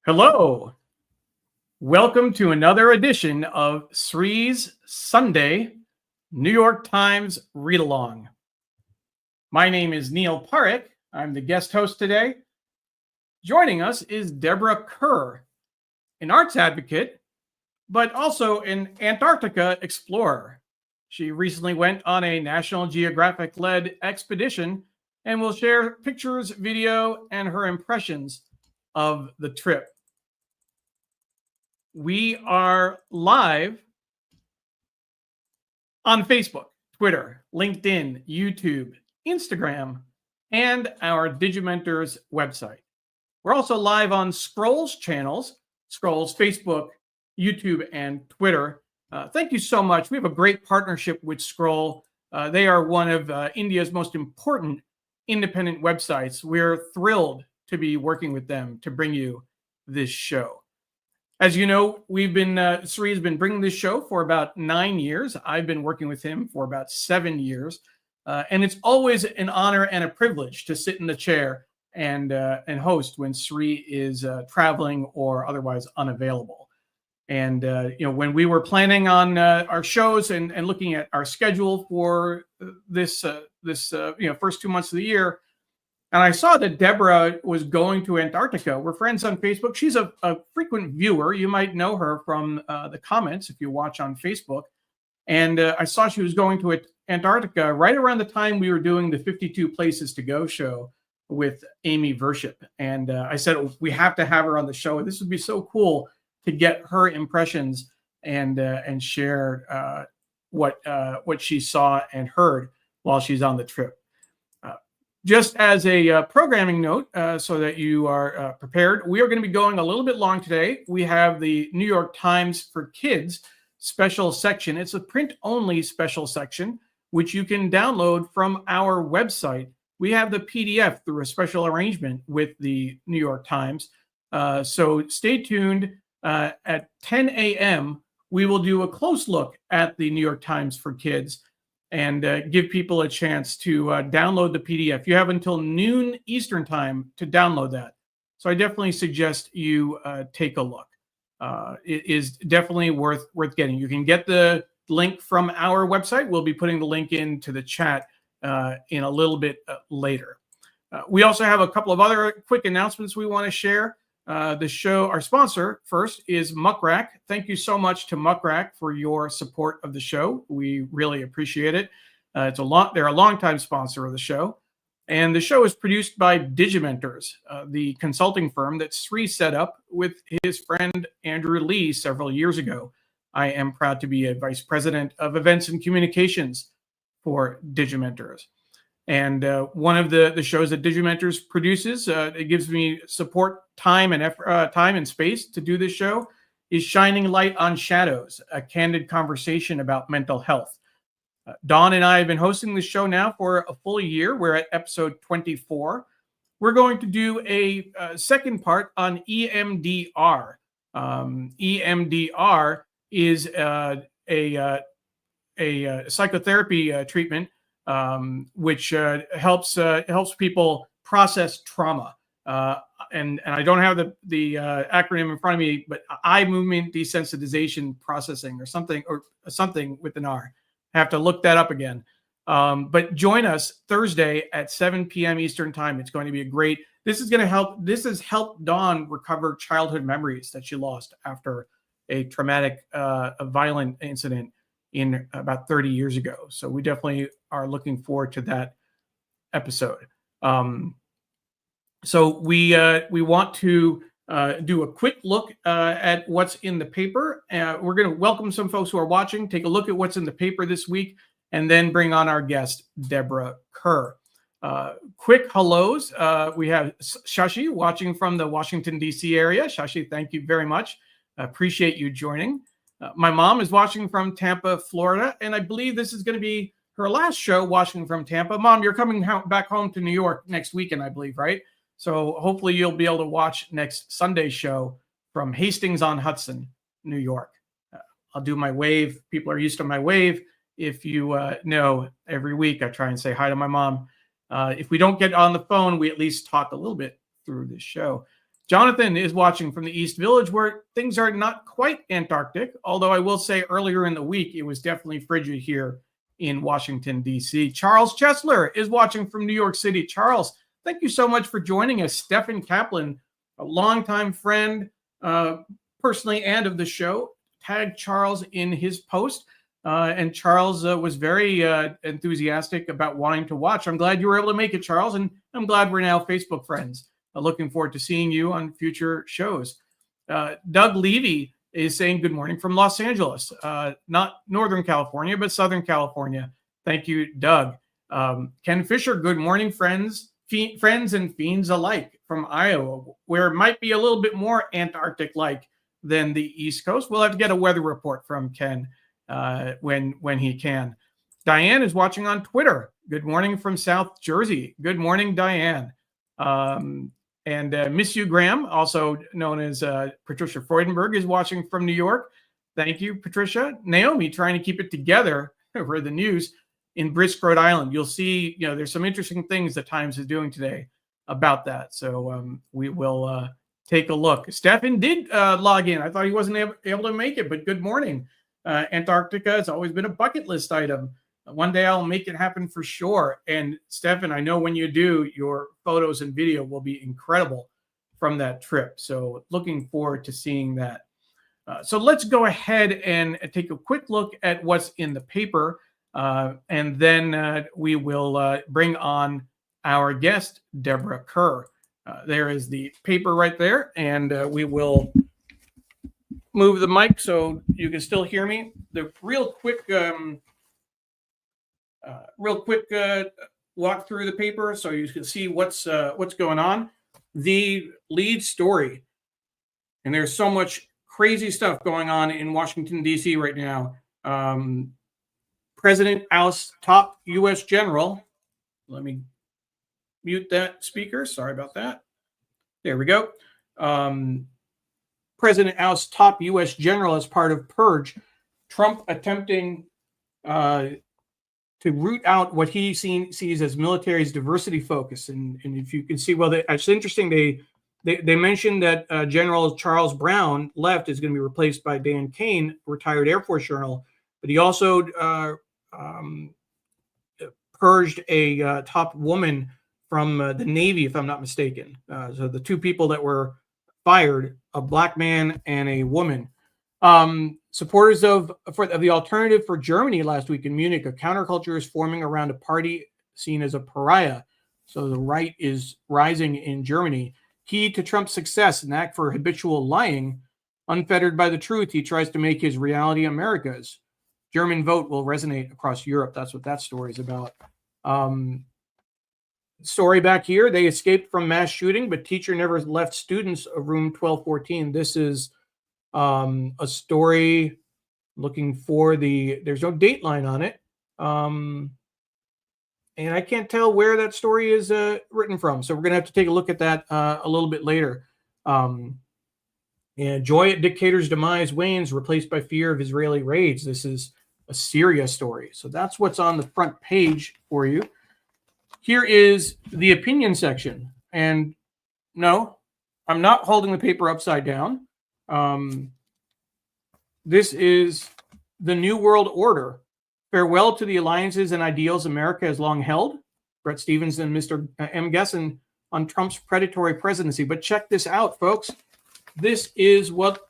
Hello. Welcome to another edition of Sri's Sunday New York Times Read Along. My name is Neil Parekh. I'm the guest host today. Joining us is Deborah Kerr, an arts advocate, but also an Antarctica explorer. She recently went on a National Geographic-led expedition and will share pictures, video, and her impressions of the trip. We are live on Facebook, Twitter, LinkedIn, YouTube, Instagram, and our Digimentors website. We're also live on Scroll's channels, Scroll's Facebook, YouTube, and Twitter. Thank you so much. We have a great partnership with Scroll. They are one of India's most important independent websites. We're thrilled to be working with them to bring you this show. As you know, Sri has been bringing this show for about 9 years. I've been working with him for about 7 years. And it's always an honor and a privilege to sit in the chair and host when Sri is traveling or otherwise unavailable. And, when we were planning on our shows and looking at our schedule for this first 2 months of the year, and I saw that Deborah was going to Antarctica. We're friends on Facebook. She's a frequent viewer. You might know her from the comments if you watch on Facebook. And I saw she was going to Antarctica right around the time we were doing the 52 Places to Go show with Amy Virshup. And I said, we have to have her on the show. This would be so cool to get her impressions and share what she saw and heard while she's on the trip. Just as a programming note, so that you are prepared, we are going to be going a little bit long today. We have the New York Times for Kids special section. It's a print-only special section, which you can download from our website. We have the PDF through a special arrangement with the New York Times. So stay tuned. At 10 a.m., we will do a close look at the New York Times for Kids and give people a chance to download the PDF. You have until noon Eastern time to download that. So I definitely suggest you take a look. It is definitely worth getting. You can get the link from our website. We'll be putting the link into the chat in a little bit later. We also have a couple of other quick announcements we want to share. The show, our sponsor first is Muckrack. Thank you so much to Muckrack for your support of the show. We really appreciate it. They're a longtime sponsor of the show. And the show is produced by Digimentors, the consulting firm that Sri set up with his friend Andrew Lee several years ago. I am proud to be a vice president of events and communications for Digimentors. And one of the shows that Digimentors produces, it gives me support, time and space to do this show, is Shining Light on Shadows, a candid conversation about mental health. Dawn and I have been hosting this show now for a full year. We're at episode 24. We're going to do a second part on EMDR. EMDR is a psychotherapy treatment which helps people process trauma. And I don't have the acronym in front of me, but eye movement desensitization processing or something with an R. I have to look that up again. But join us Thursday at 7 p.m. Eastern time. It's going to be this has helped Dawn recover childhood memories that she lost after a traumatic, a violent incident in about 30 years ago. So we definitely are looking forward to that episode. So we want to do a quick look at what's in the paper. We're going to welcome some folks who are watching, take a look at what's in the paper this week, and then bring on our guest, Deborah Kerr. Quick hellos. We have Shashi watching from the Washington, D.C. area. Shashi, thank you very much. Appreciate you joining. My mom is watching from Tampa, Florida, and I believe this is going to be her last show watching from Tampa. Mom, you're coming back home to New York next weekend, I believe, right? So hopefully you'll be able to watch next Sunday's show from Hastings-on-Hudson, New York. I'll do my wave. People are used to my wave. If you know, every week I try and say hi to my mom. If we don't get on the phone, we at least talk a little bit through this show. Jonathan is watching from the East Village, where things are not quite Antarctic, although I will say earlier in the week, it was definitely frigid here in Washington, D.C. Charles Chesler is watching from New York City. Charles, thank you so much for joining us. Stephen Kaplan, a longtime friend, personally and of the show, tagged Charles in his post. And Charles was very enthusiastic about wanting to watch. I'm glad you were able to make it, Charles, and I'm glad we're now Facebook friends. Looking forward to seeing you on future shows. Doug Levy is saying good morning from Los Angeles, not Northern California, but Southern California. Thank you, Doug. Ken Fisher, good morning, friends and fiends alike from Iowa, where it might be a little bit more Antarctic-like than the East Coast. We'll have to get a weather report from Ken when he can. Diane is watching on Twitter. Good morning from South Jersey. Good morning, Diane. And Miss You Graham, also known as Patricia Freudenberg, is watching from New York. Thank you, Patricia. Naomi, trying to keep it together for the news in Brisk, Rhode Island. You'll see, there's some interesting things that Times is doing today about that. So we will take a look. Stefan did log in. I thought he wasn't able to make it, but good morning. Antarctica has always been a bucket list item. One day I'll make it happen for sure. And Stefan, I know when you do, your photos and video will be incredible from that trip. So looking forward to seeing that. So let's go ahead and take a quick look at what's in the paper. And then we will bring on our guest, Deborah Kerr. There is the paper right there. And we will move the mic so you can still hear me. The real quick walk through the paper so you can see what's going on. The lead story, and there's so much crazy stuff going on in Washington, D.C. right now. President oust top U.S. general. Let me mute that speaker. Sorry about that. There we go. President oust top U.S. general as part of purge. Trump attempting to root out what he sees as military's diversity focus. And if you can see, well, it's interesting. They mentioned that General Charles Brown left is going to be replaced by Dan Kane, retired Air Force Journal. But he also purged a top woman from the Navy, if I'm not mistaken. So the two people that were fired, a black man and a woman. Supporters of the alternative for Germany last week in Munich, a counterculture is forming around a party seen as a pariah. So the right is rising in Germany. Key to Trump's success, an act for habitual lying, unfettered by the truth, he tries to make his reality America's. German vote will resonate across Europe. That's what that story is about. Story back here, they escaped from mass shooting, but teacher never left students of room 1214. This is a story looking for there's no date line on it. And I can't tell where that story is written from. So we're going to have to take a look at that a little bit later. And joy at dictator's demise wanes, replaced by fear of Israeli raids. This is a Syria story. So that's what's on the front page for you. Here is the opinion section. And no, I'm not holding the paper upside down. This is the New World Order. Farewell to the alliances and ideals America has long held. Brett Stevens and Mr. M. Gessen on Trump's predatory presidency. But check this out, folks. This is what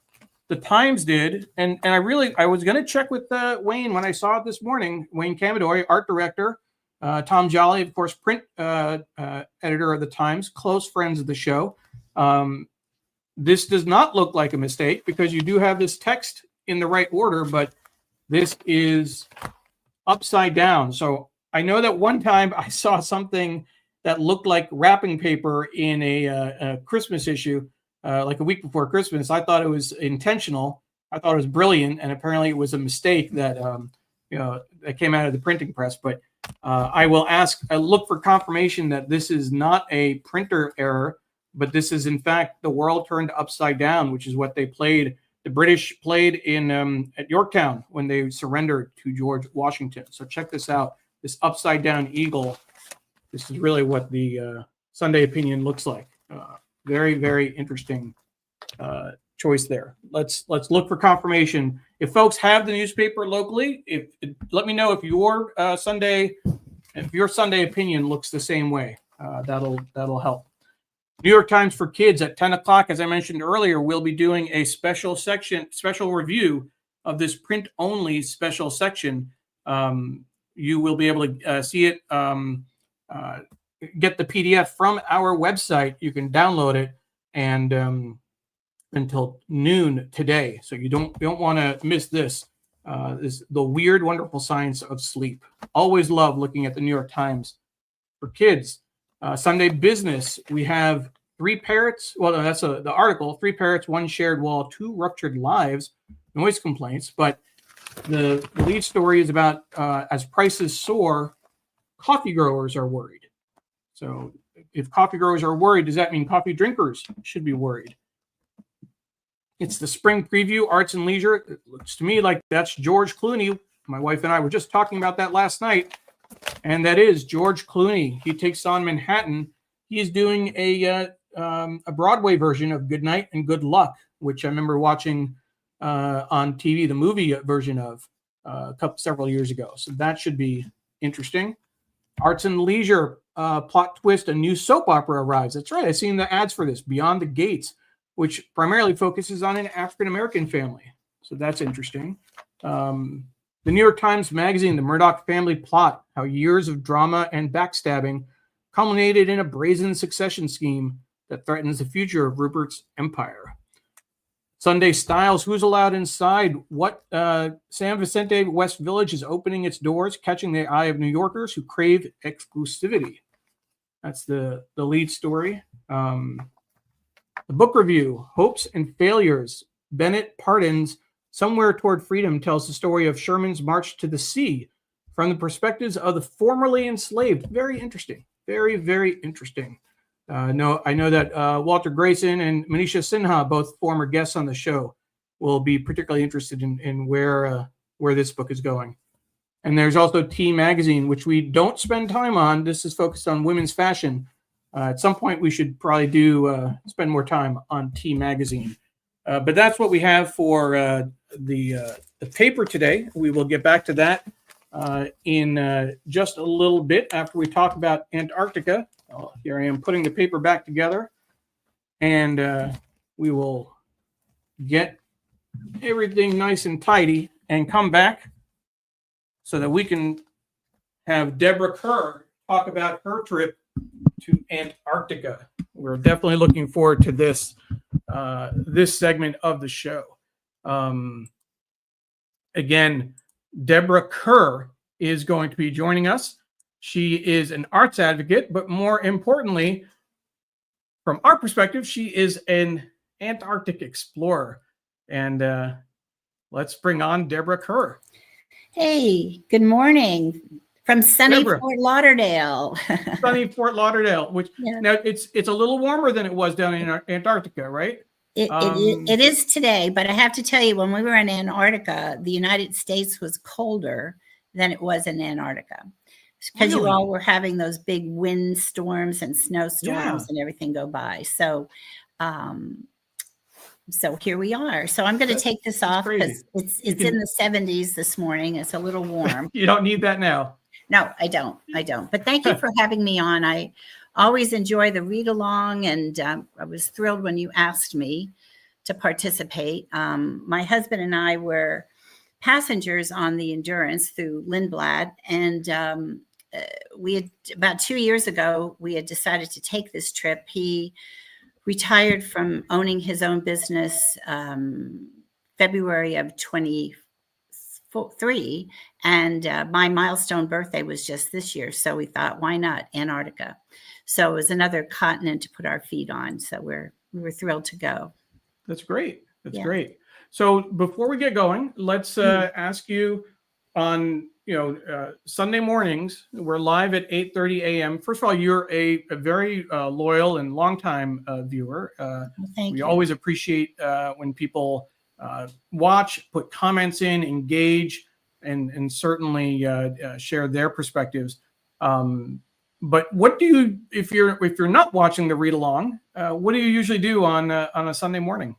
the Times did. And I was going to check with Wayne when I saw it this morning. Wayne Camadoy, art director. Tom Jolly, of course, print editor of the Times, close friends of the show. This does not look like a mistake because you do have this text in the right order, but this is upside down. So I know that one time I saw something that looked like wrapping paper in a Christmas issue, like a week before Christmas. I thought it was intentional. I thought it was brilliant, and apparently it was a mistake that that came out of the printing press. But I will look for confirmation that this is not a printer error, but this is in fact the world turned upside down, which is what they played. The British played in at Yorktown when they surrendered to George Washington. So check this out. This upside down eagle. This is really what the Sunday opinion looks like. Very, very interesting choice there. Let's look for confirmation. If folks have the newspaper locally, let me know if your Sunday opinion looks the same way. That'll help. New York Times for Kids at 10 o'clock, as I mentioned earlier, we'll be doing a special review of this print-only special section. You will be able to see it, get the PDF from our website. You can download it and until noon today. So you don't want to miss this. This the weird, wonderful science of sleep. Always love looking at the New York Times for Kids. Sunday Business, we have 3 parrots. Well, no, that's the article. 3 parrots, 1 shared wall, 2 ruptured lives, noise complaints. But the lead story is about as prices soar, coffee growers are worried. So if coffee growers are worried, does that mean coffee drinkers should be worried? It's the spring preview, arts and leisure. It looks to me like that's George Clooney. My wife and I were just talking about that last night. And that is George Clooney. He takes on Manhattan. He's doing a Broadway version of Good Night and Good Luck, which I remember watching on TV, the movie version of several years ago. So that should be interesting. Arts and leisure, plot twist, a new soap opera arrives. That's right. I've seen the ads for this, Beyond the Gates, which primarily focuses on an African-American family. So that's interesting. The New York Times Magazine, the Murdoch family plot, how years of drama and backstabbing culminated in a brazen succession scheme that threatens the future of Rupert's empire. Sunday Styles, who's allowed inside? What San Vicente West Village is opening its doors, catching the eye of New Yorkers who crave exclusivity. That's the lead story. The book review, Hopes and Failures. Bennett Pardon's Somewhere Toward Freedom tells the story of Sherman's march to the sea from the perspectives of the formerly enslaved. Very interesting. Very, very interesting. I know that Walter Grayson and Manisha Sinha, both former guests on the show, will be particularly interested in where this book is going. And there's also T Magazine, which we don't spend time on. This is focused on women's fashion. At some point, we should probably spend more time on T Magazine. But that's what we have for the paper today. We will get back to that in just a little bit after we talk about Antarctica. Here I am putting the paper back together, and we will get everything nice and tidy and come back so that we can have Deborah Kerr talk about her trip to Antarctica. We're definitely looking forward to this segment of the show. Again, Deborah Kerr is going to be joining us. She is an arts advocate, but more importantly, from our perspective, she is an Antarctic explorer. And let's bring on Deborah Kerr. Hey, good morning from sunny Deborah. Fort Lauderdale. Sunny Fort Lauderdale, which now it's a little warmer than it was down in Antarctica, right? It is today, but I have to tell you, when we were in Antarctica, the United States was colder than it was in Antarctica because you all were having those big wind storms and snowstorms and everything go by. So, so here we are. So I'm going to take this off because it's in the 70s this morning. It's a little warm. You don't need that now. No, I don't. But thank you for having me on. I always enjoy the read along, and I was thrilled when you asked me to participate. My husband and I were passengers on the Endurance through Lindblad, and we had about 2 years ago, we had decided to take this trip. He retired from owning his own business February of 23, and my milestone birthday was just this year. So we thought, why not Antarctica? So it was another continent to put our feet on. So we were thrilled to go. That's great. That's great. So before we get going, let's ask you on, Sunday mornings, we're live at 8:30 a.m. First of all, you're a very loyal and longtime viewer. Thank you. Always appreciate when people watch, put comments in, engage, and certainly share their perspectives. But what do you, if you're not watching the read along, what do you usually do on a Sunday morning?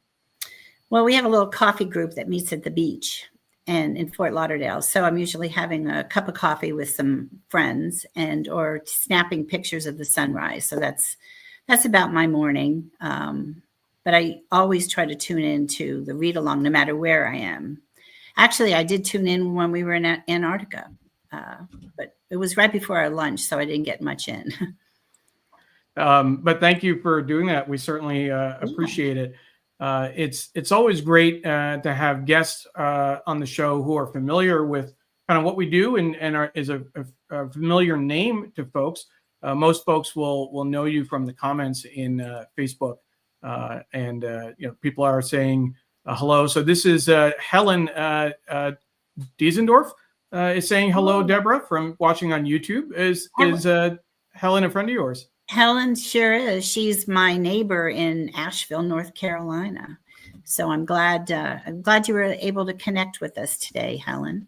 Well, we have a little coffee group that meets at the beach and in Fort Lauderdale. So I'm usually having a cup of coffee with some friends or snapping pictures of the sunrise. So that's about my morning. But I always try to tune into the read along no matter where I am. Actually, I did tune in when we were in Antarctica, but it was right before our lunch, so I didn't get much in. But thank you for doing that. We certainly appreciate it. It's always great to have guests on the show who are familiar with kind of what we do and is a familiar name to folks. Most folks will know you from the comments in Facebook, and people are saying hello. So this is Helen Diesendorf is saying hello, Deborah, from watching on YouTube. Is Helen a friend of yours? Helen sure is. She's my neighbor in Asheville, North Carolina. So I'm glad you were able to connect with us today, Helen.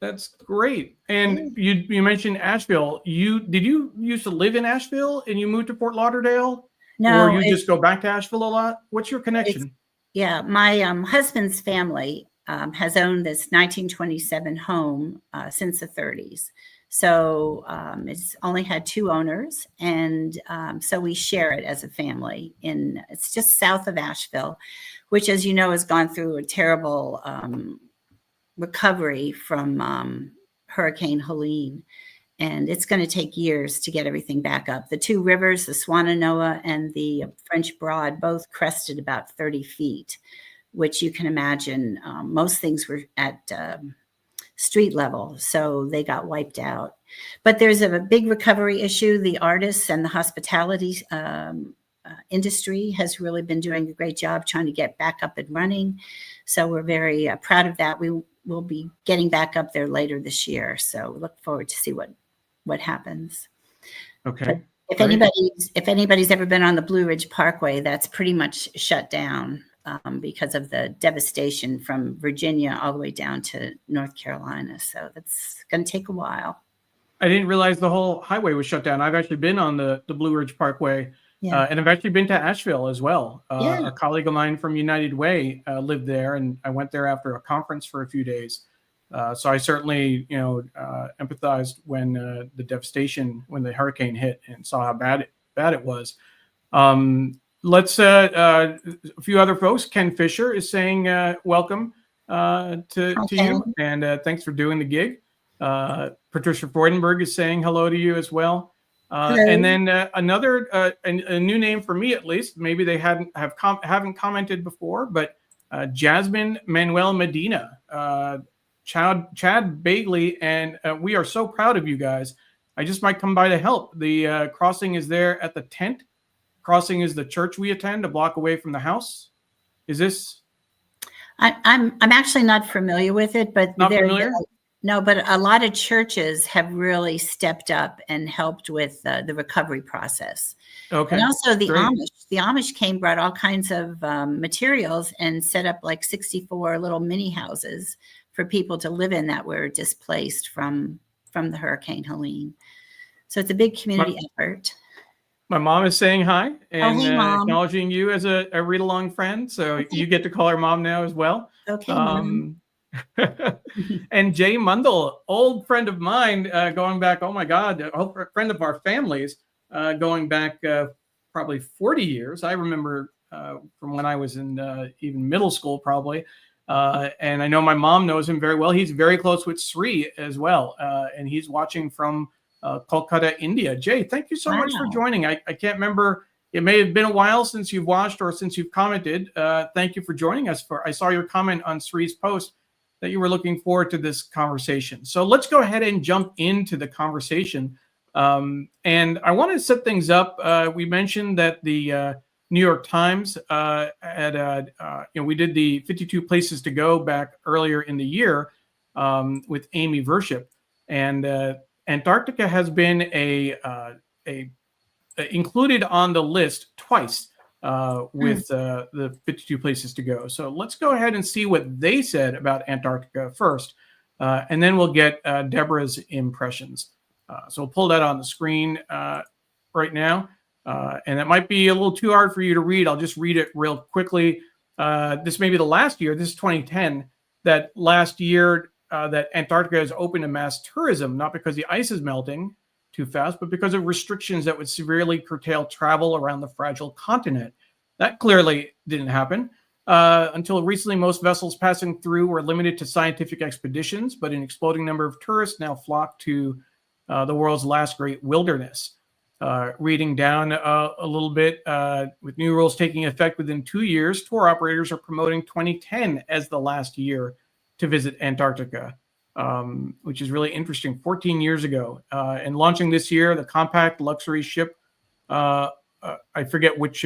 That's great. And you mentioned Asheville. Did you used to live in Asheville and you moved to Fort Lauderdale? No. Or you just go back to Asheville a lot? What's your connection? Yeah, my husband's family has owned this 1927 home since the 30s. So it's only had 2 owners, and so we share it as a family. It's just south of Asheville, which, as you know, has gone through a terrible recovery from Hurricane Helene, and it's going to take years to get everything back up. The 2 rivers, the Swannanoa and the French Broad, both crested about 30 feet, which you can imagine most things were at street level, so they got wiped out. But there's a big recovery issue. The artists and the hospitality industry has really been doing a great job trying to get back up and running. So we're very proud of that. We will be getting back up there later this year. So we look forward to see what happens. Okay. But if anybody's ever been on the Blue Ridge Parkway, that's pretty much shut down because of the devastation from Virginia all the way down to North Carolina. So that's going to take a while. I didn't realize the whole highway was shut down. I've actually been on the Blue Ridge Parkway, and I've actually been to Asheville as well. A colleague of mine from United Way lived there, and I went there after a conference for a few days. So I certainly, empathized when the devastation, when the hurricane hit, and saw how bad it was. Let's a few other folks. Ken Fisher is saying welcome to you, and thanks for doing the gig. Patricia Freudenberg is saying hello to you as well. And then another a new name for me, at least. Maybe they haven't commented before, but Jasmine Manuel Medina, Chad Bagley, and we are so proud of you guys. I just might come by to help. The crossing is there at the tent. Crossing is the church we attend, a block away from the house. Is this? I'm actually not familiar with it, but not familiar. No, but a lot of churches have really stepped up and helped with the recovery process. Okay. And also the Amish brought all kinds of materials and set up like 64 little mini houses for people to live in that were displaced from the Hurricane Helene. So it's a big community effort. My mom is saying hi and hey, acknowledging you as a read-along friend. So you get to call her mom now as well. Okay, Mom. And Jay Mundell, old friend of mine, going back, oh my God, a friend of our families, going back probably 40 years. I remember from when I was in even middle school, probably. And I know my mom knows him very well. He's very close with Sri as well. And he's watching from Kolkata, India. Jay, thank you so much for joining. I can't remember. It may have been a while since you've watched or since you've commented. Thank you for joining us. I saw your comment on Sri's post that you were looking forward to this conversation. So let's go ahead and jump into the conversation. And I want to set things up. We mentioned that the New York Times we did the 52 places to go back earlier in the year with Amy Virshup, and Antarctica has been included on the list twice with the 52 places to go. So let's go ahead and see what they said about Antarctica first, and then we'll get Deborah's impressions. So we'll pull that on the screen right now. And that might be a little too hard for you to read. I'll just read it real quickly. This may be the last year. This is 2010. That last year that Antarctica is open to mass tourism, not because the ice is melting too fast, but because of restrictions that would severely curtail travel around the fragile continent. That clearly didn't happen. Until recently, most vessels passing through were limited to scientific expeditions, but an exploding number of tourists now flock to the world's last great wilderness. Reading down a little bit, with new rules taking effect within 2 years, tour operators are promoting 2010 as the last year to visit Antarctica, which is really interesting. 14 years ago, and launching this year, the compact luxury ship, I forget which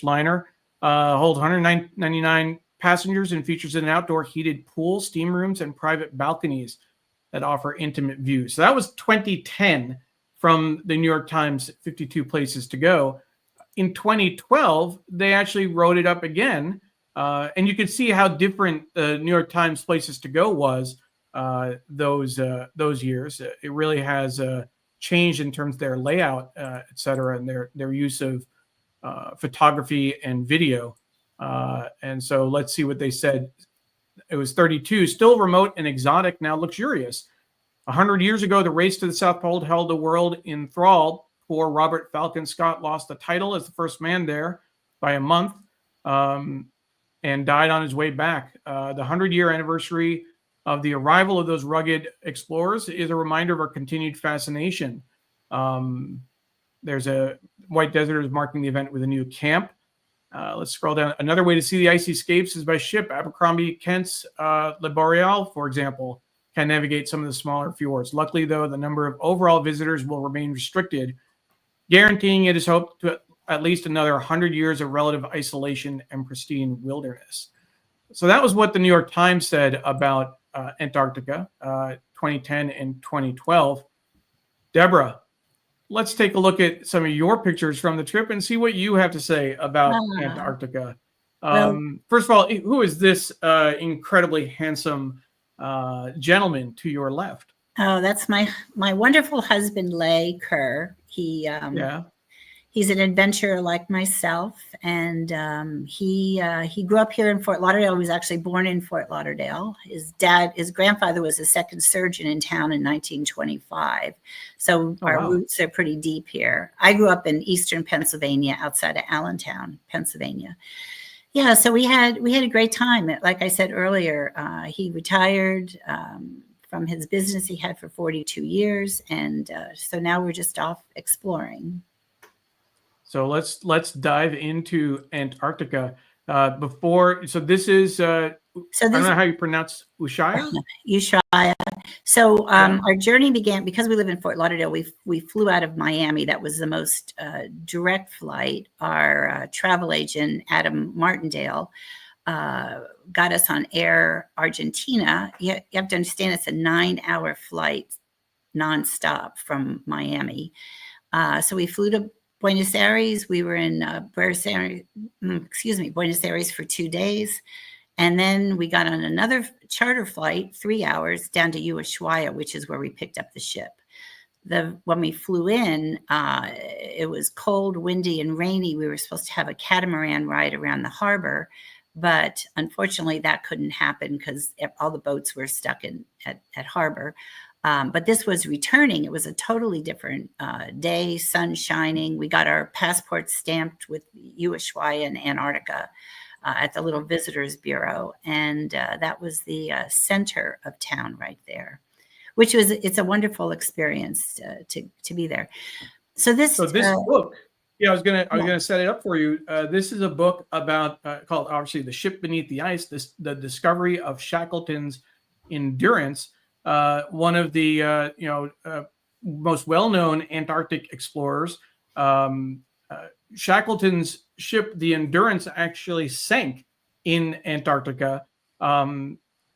liner, holds 199 passengers and features an outdoor heated pool, steam rooms, and private balconies that offer intimate views. So that was 2010 from the New York Times 52 Places to Go. In 2012, they actually wrote it up again. And you can see how different the New York Times Places to Go was those years. It really has changed in terms of their layout, et cetera, and their use of photography and video. And so let's see what they said. It was 32, still remote and exotic, now luxurious. 100 years ago, the race to the South Pole held the world in thrall. Poor Robert Falcon Scott lost the title as the first man there by a month, and died on his way back. The 100-year anniversary of the arrival of those rugged explorers is a reminder of our continued fascination. There's a White Desert is marking the event with a new camp. Let's scroll down. Another way to see the icy escapes is by ship. Abercrombie Kent's Le Boreal, for example, can navigate some of the smaller fjords. Luckily, though, the number of overall visitors will remain restricted, guaranteeing it is hoped to at least another 100 years of relative isolation and pristine wilderness. So that was what the New York Times said about Antarctica, 2010 and 2012. Deborah, let's take a look at some of your pictures from the trip and see what you have to say about Antarctica. First of all, who is this incredibly handsome gentleman to your left? Oh, that's my wonderful husband, Lay Kerr. He's an adventurer like myself, and he grew up here in Fort Lauderdale. He was actually born in Fort Lauderdale. His grandfather was a second surgeon in town in 1925. So our roots are pretty deep here. I grew up in eastern Pennsylvania, outside of Allentown, Pennsylvania. Yeah, so we had a great time. Like I said earlier, he retired from his business he had for 42 years, and so now we're just off exploring. So let's dive into Antarctica. This is I don't know how you pronounce Ushuaia. Ushuaia. So our journey began because we live in Fort Lauderdale. We flew out of Miami. That was the most direct flight. Our travel agent, Adam Martindale, got us on Air Argentina. You have to understand it's a 9-hour flight nonstop from Miami. So we flew to Buenos Aires. We were in Buenos Aires for 2 days. And then we got on another charter flight, 3 hours, down to Ushuaia, which is where we picked up the ship. When we flew in, it was cold, windy, and rainy. We were supposed to have a catamaran ride around the harbor, but unfortunately that couldn't happen because all the boats were stuck at harbor. But this was returning. It was a totally different day, sun shining. We got our passports stamped with Ushuaia and Antarctica at the little visitors bureau. And that was the center of town right there, it's a wonderful experience to be there. So this book, I was gonna set it up for you. This is a book about called obviously The Ship Beneath the Ice, the discovery of Shackleton's endurance. One of the most well-known Antarctic explorers. Shackleton's ship, the Endurance, actually sank in Antarctica.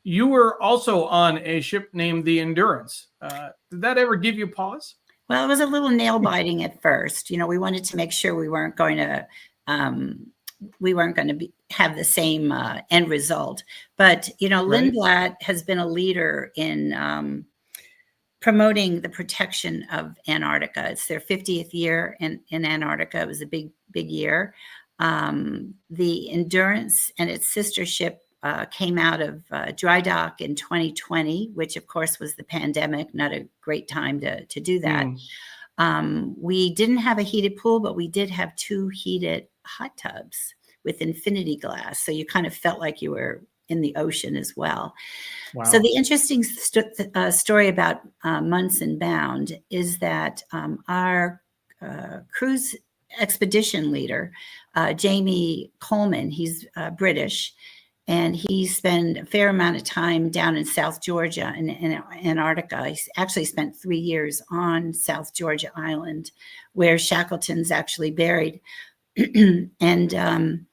You were also on a ship named the Endurance. Did that ever give you pause? Well, it was a little nail biting at first. We wanted to make sure we weren't going to have the same end result. But, Lindblad has been a leader in promoting the protection of Antarctica. It's their 50th year in Antarctica. It was a big year. The Endurance and its sister ship came out of dry dock in 2020, which of course was the pandemic, not a great time to do that. We didn't have a heated pool, but we did have 2 heated hot tubs with infinity glass. So you kind of felt like you were in the ocean as well. Wow. So the interesting story about Munson Bound is that our cruise expedition leader, Jamie Coleman, he's British, and he spent a fair amount of time down in South Georgia in Antarctica. He actually spent 3 years on South Georgia Island, where Shackleton's actually buried. And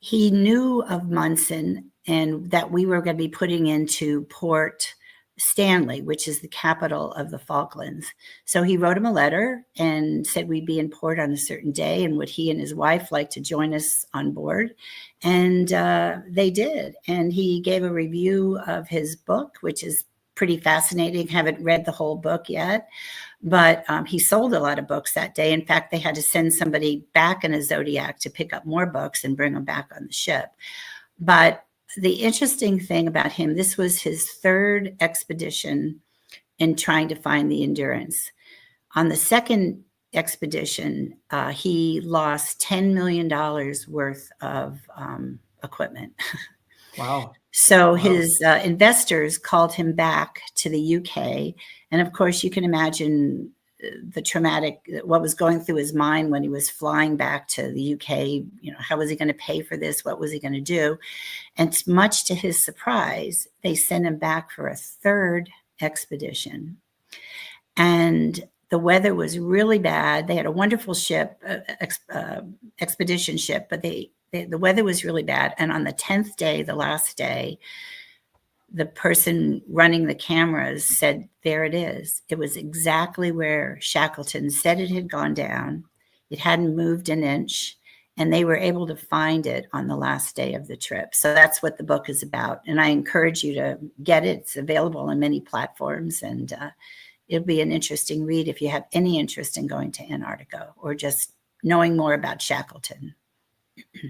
he knew of Munson and that we were going to be putting into Port Stanley, which is the capital of the Falklands. So he wrote him a letter and said we'd be in port on a certain day, and would he and his wife like to join us on board? And they did. And he gave a review of his book, which is pretty fascinating. Haven't read the whole book yet, but he sold a lot of books that day. In fact, they had to send somebody back in a Zodiac to pick up more books and bring them back on the ship. But the interesting thing about him, this was his 3rd expedition in trying to find the Endurance. On the 2nd expedition, he lost $10 million worth of equipment. Wow. So his investors called him back to the UK. And of course, you can imagine the traumatic, what was going through his mind when he was flying back to the UK. You know, how was he going to pay for this? What was he going to do? And much to his surprise, they sent him back for a 3rd expedition. And the weather was really bad. They had a wonderful ship, expedition ship, but the weather was really bad. And on the 10th day, the last day, the person running the cameras said, there it is. It was exactly where Shackleton said it had gone down. It hadn't moved an inch, and they were able to find it on the last day of the trip. So that's what the book is about. And I encourage you to get it. It's available on many platforms, and it'll be an interesting read if you have any interest in going to Antarctica or just knowing more about Shackleton.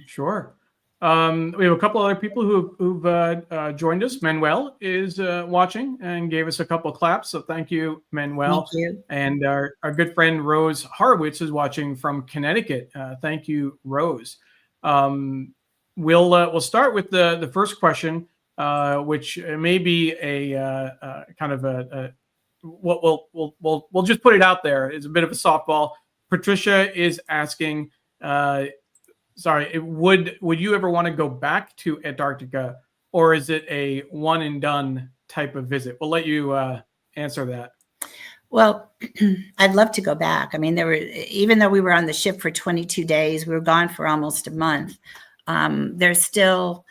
Sure. We have a couple other people who've joined us. Manuel is watching and gave us a couple of claps. So thank you, Manuel. Thank you. And our good friend Rose Horowitz is watching from Connecticut. Thank you, Rose. We'll start with the first question, which may be a kind of a what we'll just put it out there. It's a bit of a softball. Patricia is asking. Sorry, would you ever want to go back to Antarctica, or is it a one and done type of visit? We'll let you answer that. Well, I'd love to go back. I mean, even though we were on the ship for 22 days, we were gone for almost a month. There's still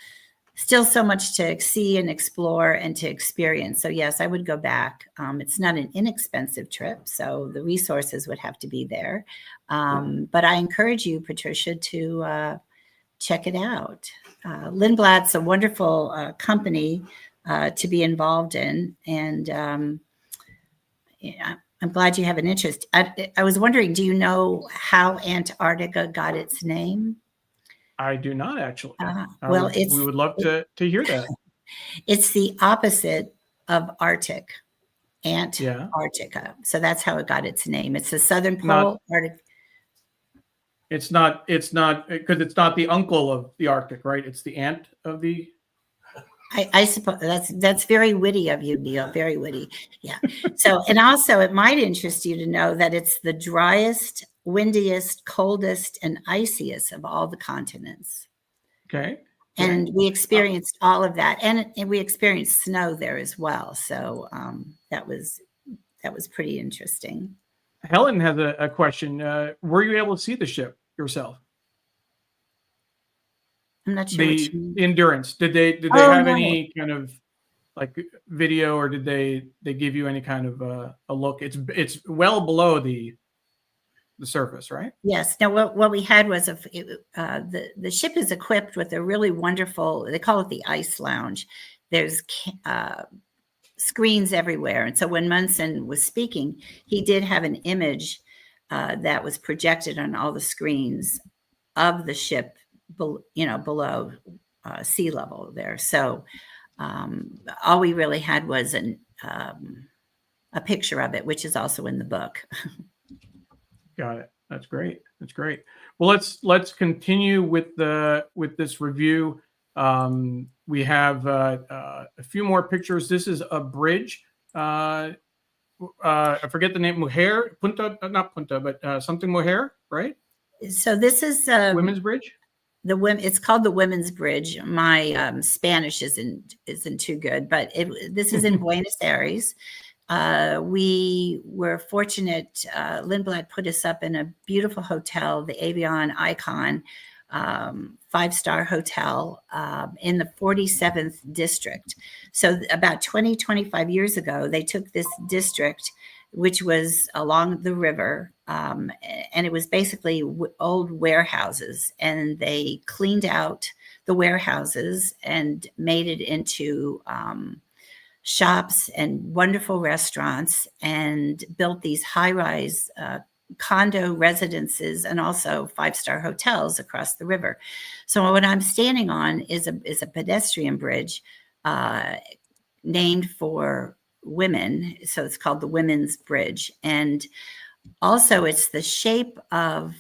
so much to see and explore and to experience. So yes, I would go back. It's not an inexpensive trip, so the resources would have to be there. But I encourage you, Patricia, to check it out. Lindblad's a wonderful company to be involved in. And I'm glad you have an interest. I was wondering, do you know how Antarctica got its name? I do not actually. Well, we would love to hear that. It's the opposite of Arctic, Antarctica. Yeah. So that's how it got its name. It's the southern pole. Arctic. It's not because it's not the uncle of the Arctic, right? It's the aunt of the. I suppose that's very witty of you, Neil. Very witty. Yeah. So, and also it might interest you to know that it's the driest, windiest, coldest, and iciest of all the continents. Okay. And we experienced all of that, and we experienced snow there as well. So that was pretty interesting. Helen has a question. Were you able to see the ship yourself? I'm not sure. The Endurance. Did they have any kind of like video, or did they give you any kind of a look? It's well below the surface, right? Yes. Now, what we had was the ship is equipped with a really wonderful. They call it the ice lounge. There's screens everywhere. And so when Munson was speaking, he did have an image that was projected on all the screens of the ship, below sea level there. So all we really had was a picture of it, which is also in the book. Got it. That's great. That's great. Well, let's continue with this review. We have a few more pictures. This is a bridge. I forget the name. Mujer, Punta, not Punta, but something Mujer, right? So this is Women's Bridge. It's called the Women's Bridge. My Spanish isn't too good, but this is in Buenos Aires. We were fortunate. Lindblad put us up in a beautiful hotel, the Avion Icon, 5-star hotel in the 47th district. So about 25 years ago, they took this district, which was along the river, and it was basically old warehouses, and they cleaned out the warehouses and made it into shops and wonderful restaurants, and built these high-rise condo residences and also 5-star hotels across the river. So what I'm standing on is a pedestrian bridge named for women. So it's called the Women's Bridge. And also it's the shape of,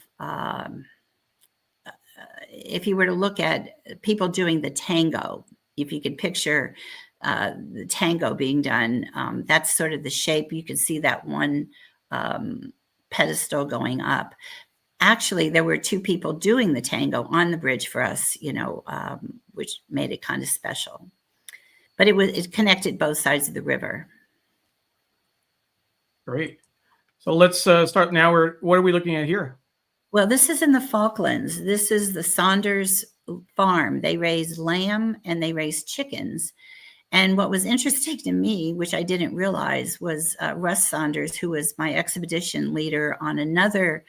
if you were to look at people doing the tango, if you could picture the tango being done, that's sort of the shape. You can see that one pedestal going up. Actually, there were 2 people doing the tango on the bridge for us, which made it kind of special. But it connected both sides of the river. Great. So let's start now. What are we looking at here? Well, this is in the Falklands. This is the Saunders farm. They raise lamb and they raise chickens. And what was interesting to me, which I didn't realize, was Russ Saunders, who was my expedition leader on another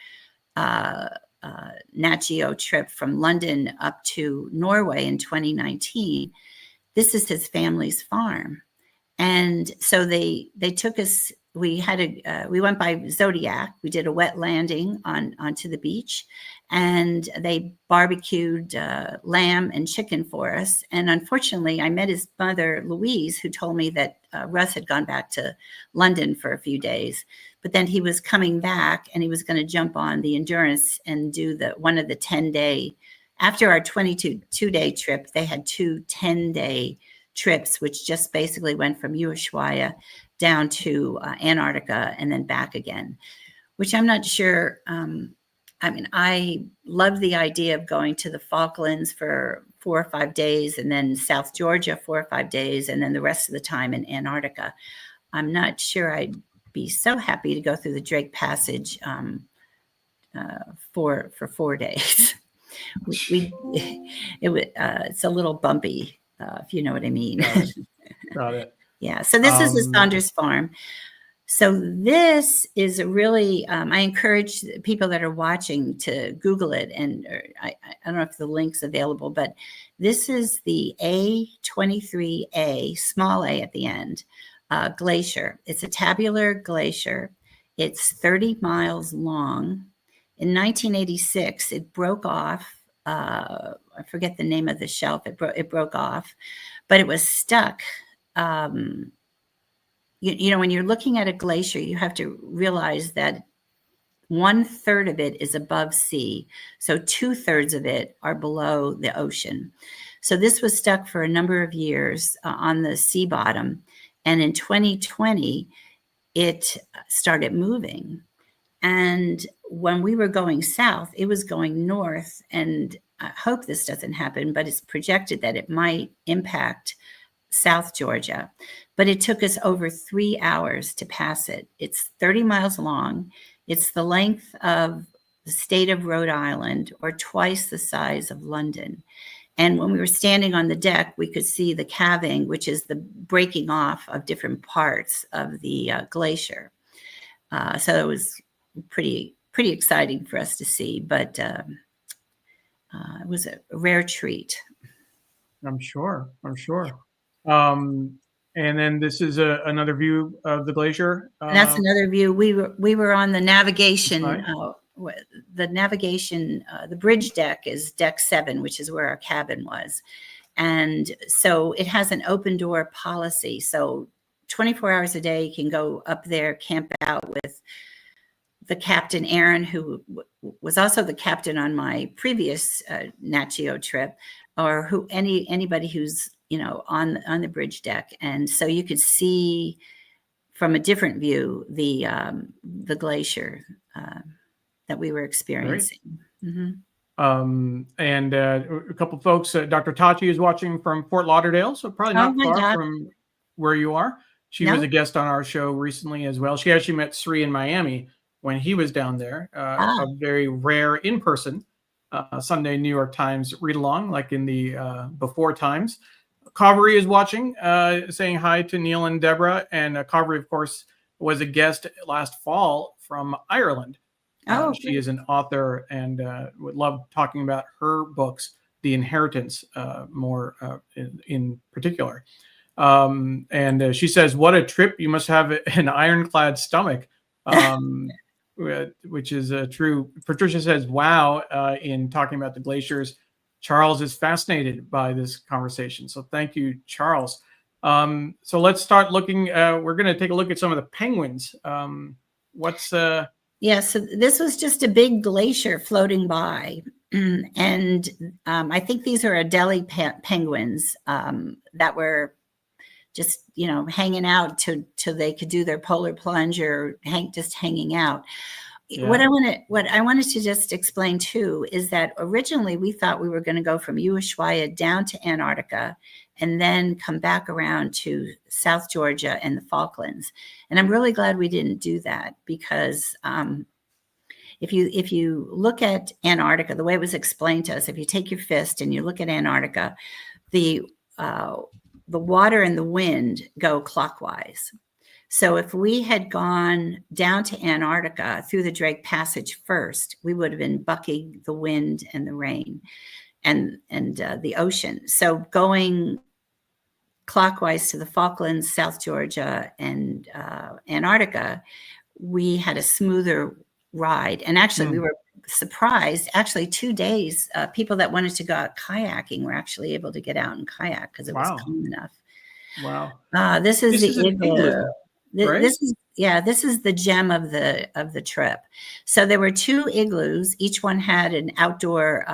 Nat Geo trip from London up to Norway in 2019. This is his family's farm. And so they took us, we went by Zodiac. We did a wet landing onto the beach, and they barbecued lamb and chicken for us. And unfortunately, I met his mother, Louise, who told me that Russ had gone back to London for a few days, but then he was coming back and he was going to jump on the Endurance and do one of the 10-day, after our 22-day trip, they had 2 10-day trips, which just basically went from Ushuaia down to Antarctica and then back again, which I'm not sure. I love the idea of going to the Falklands for 4 or 5 days, and then South Georgia 4 or 5 days, and then the rest of the time in Antarctica. I'm not sure I'd be so happy to go through the Drake Passage for 4 days. It's a little bumpy, if you know what I mean. Got it. Yeah. So this is the Saunders farm. So this is a really, I encourage people that are watching to Google it. And I don't know if the link's available, but this is the A23A, small a at the end, glacier. It's a tabular glacier. It's 30 miles long. In 1986, it broke off. I forget the name of the shelf. It broke off, but it was stuck. When you're looking at a glacier, you have to realize that 1/3 of it is above sea. So 2/3 of it are below the ocean. So this was stuck for a number of years on the sea bottom. And in 2020, it started moving. And when we were going south, it was going north. And I hope this doesn't happen, but it's projected that it might impact South Georgia. But it took us over 3 hours to pass it. It's 30 miles long. It's the length of the state of Rhode Island, or twice the size of London. And when we were standing on the deck, we could see the calving, which is the breaking off of different parts of the glacier. So it was pretty exciting for us to see, but it was a rare treat. I'm sure. And then this is another view of the glacier. And that's another view. We were on the navigation. Right. The bridge deck is deck 7, which is where our cabin was. And so it has an open door policy. So 24 hours a day, you can go up there, camp out with the captain, Aaron, who was also the captain on my previous Nat Geo trip, or anybody who's, on the bridge deck. And so you could see from a different view the glacier that we were experiencing. Mm-hmm. And a couple folks, Dr. Tachi is watching from Fort Lauderdale, so probably not far from where you are. She was a guest on our show recently as well. She actually met Sri in Miami when he was down there. A very rare in-person Sunday New York Times read-along, like in the before times. Kaveri is watching, saying hi to Neil and Deborah. And Kaveri, of course, was a guest last fall from Ireland. She is an author and would love talking about her books, The Inheritance, more in particular. And she says, what a trip. You must have an ironclad stomach, which is true. Patricia says, wow, in talking about the glaciers. Charles is fascinated by this conversation. So thank you, Charles. So let's start looking. We're going to take a look at some of the penguins. Yeah, so this was just a big glacier floating by. And I think these are Adelie penguins that were just, hanging out till they could do their polar plunge or just hanging out. Yeah. What I wanted to just explain too is that originally we thought we were going to go from Ushuaia down to Antarctica and then come back around to South Georgia and the Falklands. And I'm really glad we didn't do that because if you look at Antarctica, the way it was explained to us, if you take your fist and you look at Antarctica, the water and the wind go clockwise. So if we had gone down to Antarctica through the Drake Passage first, we would have been bucking the wind and the rain and the ocean. So going clockwise to the Falklands, South Georgia, and Antarctica, we had a smoother ride. And actually, we were surprised. Actually, 2 days, people that wanted to go out kayaking were actually able to get out and kayak because it was calm enough. Wow! This is the igloo. Right? This is the gem of the trip. So there were 2 igloos. Each one had an outdoor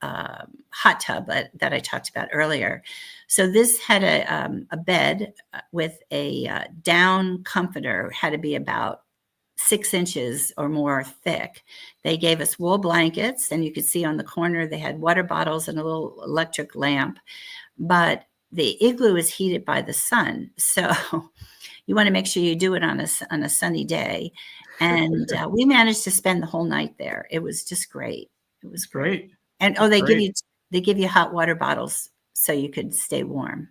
hot tub that I talked about earlier. So this had a bed with a down comforter, had to be about 6 inches or more thick. They gave us wool blankets, and you could see on the corner they had water bottles and a little electric lamp. But the igloo is heated by the sun, so you want to make sure you do it on a sunny day. And we managed to spend the whole night there. It was just great. It was great. And they give you hot water bottles so you could stay warm.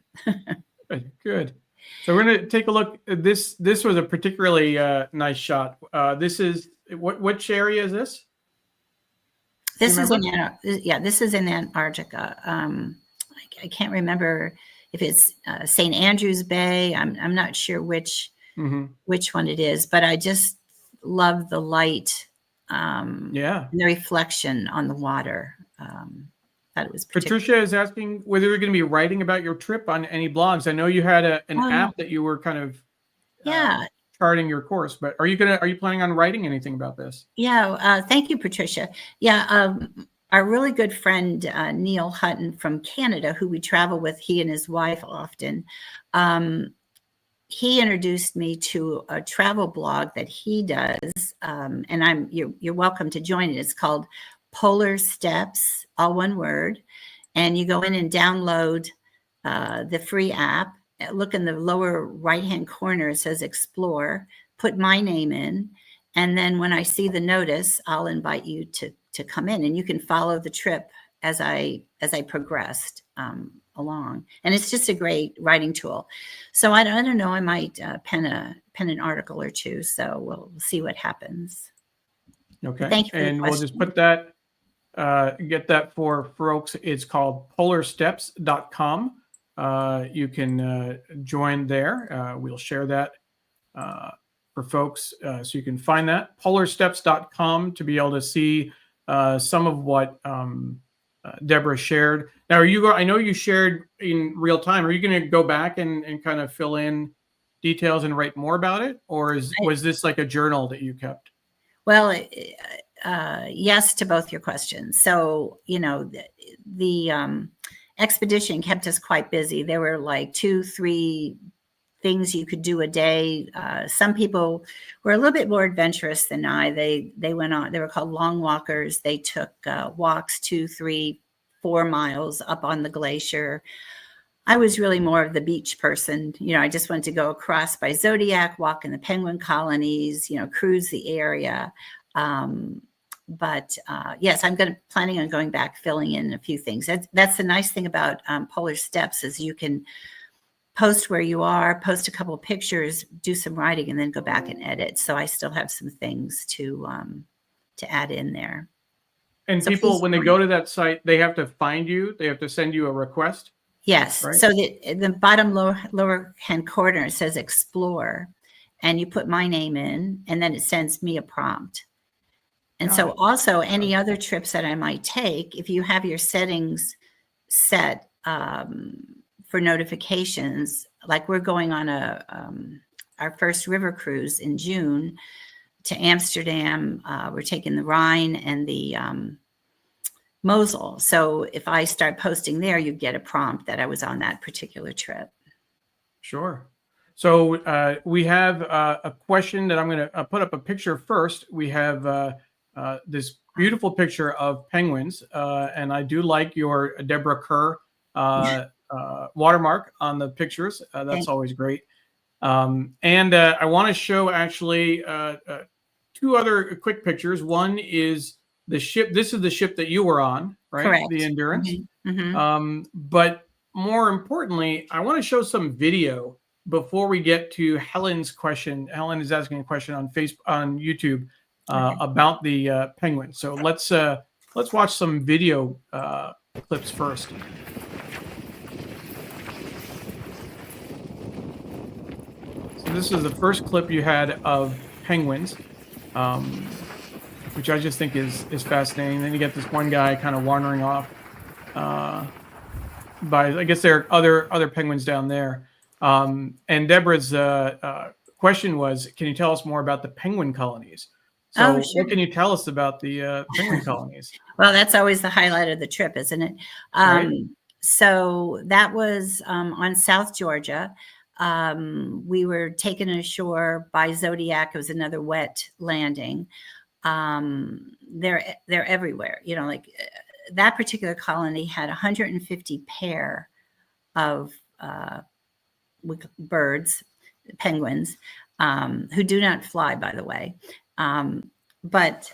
Good. So we're going to take a look. This was a particularly nice shot. This is which area is this? This is in Antarctica. I can't remember if it's St. Andrews Bay. I'm not sure which one it is, but I just love the light. And the reflection on the water. That it was Patricia is asking whether you're going to be writing about your trip on any blogs. I know you had an app that you were kind of charting your course, but are you planning on writing anything about this? Yeah, thank you, Patricia. Yeah, our really good friend Neil Hutton from Canada, who we travel with, he and his wife often. He introduced me to a travel blog that he does, and you're welcome to join it. It's called Polar Steps, all one word, and you go in and download the free app. Look in the lower right-hand corner, it says Explore. Put my name in, and then when I see the notice, I'll invite you to come in, and you can follow the trip as I progressed along. And it's just a great writing tool. So I don't know, I might pen an article or two. So we'll see what happens. Okay. Thank you for and we'll just put that, get that for folks. It's called polarsteps.com. you can join there. We'll share that for folks, so you can find that. polarsteps.com to be able to see some of what Deborah shared. Now, I know you shared in real time. Are you going to go back and kind of fill in details and write more about it, or was this like a journal that you kept? Well, yes to both your questions. So, the expedition kept us quite busy. There were like 2-3 things you could do a day. Some people were a little bit more adventurous than I. They went on. They were called long walkers. They took walks 2, 3, 4 miles up on the glacier. I was really more of the beach person. I just wanted to go across by Zodiac, walk in the penguin colonies, cruise the area. But yes, I'm planning on going back, filling in a few things. That's the nice thing about Polar Steps is you can post where you are, post a couple of pictures, do some writing, and then go back and edit. So I still have some things to add in there. And so people, when they go to that site, they have to find you. They have to send you a request. Yes. Right? So the bottom lower hand corner, it says explore, and you put my name in, and then it sends me a prompt. And so also any other trips that I might take, if you have your settings set for notifications, like we're going on our first river cruise in June to Amsterdam. We're taking the Rhine and the Mosel. So if I start posting there, you get a prompt that I was on that particular trip. Sure. So we have a question that I'm going to put up a picture first. We have this beautiful picture of penguins, and I do like your Deborah Kerr watermark on the pictures. That's always great. And I want to show actually 2 other quick pictures. One is the ship. This is the ship that you were on, right? Correct. The Endurance. Mm-hmm. Mm-hmm. But more importantly, I want to show some video before we get to Helen's question. Helen is asking a question on YouTube about the penguins. So let's watch some video clips first. So this is the first clip you had of penguins, which I just think is fascinating. Then you get this one guy kind of wandering off by, I guess there are other penguins down there. And Deborah's question was, can you tell us more about the penguin colonies? So sure. What can you tell us about the penguin colonies? Well, that's always the highlight of the trip, isn't it? Right. So that was on South Georgia. We were taken ashore by Zodiac. It was another wet landing. They're everywhere. Like that particular colony had 150 pair of birds, penguins, who do not fly, by the way. But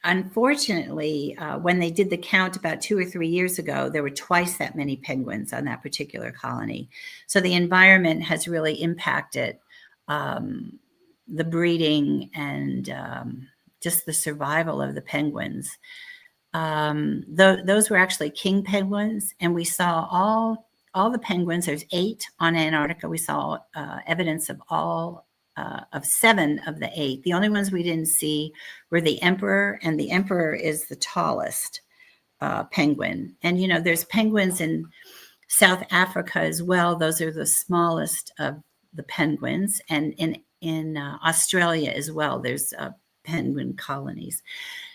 unfortunately, when they did the count about 2 or 3 years ago, there were twice that many penguins on that particular colony. So the environment has really impacted the breeding and just the survival of the penguins. Those were actually king penguins, and we saw all the penguins. There's 8 on Antarctica. We saw evidence of 7 of the 8. The only ones we didn't see were the emperor, and the emperor is the tallest penguin. And there's penguins in South Africa as well. Those are the smallest of the penguins, and in Australia as well. There's penguin colonies.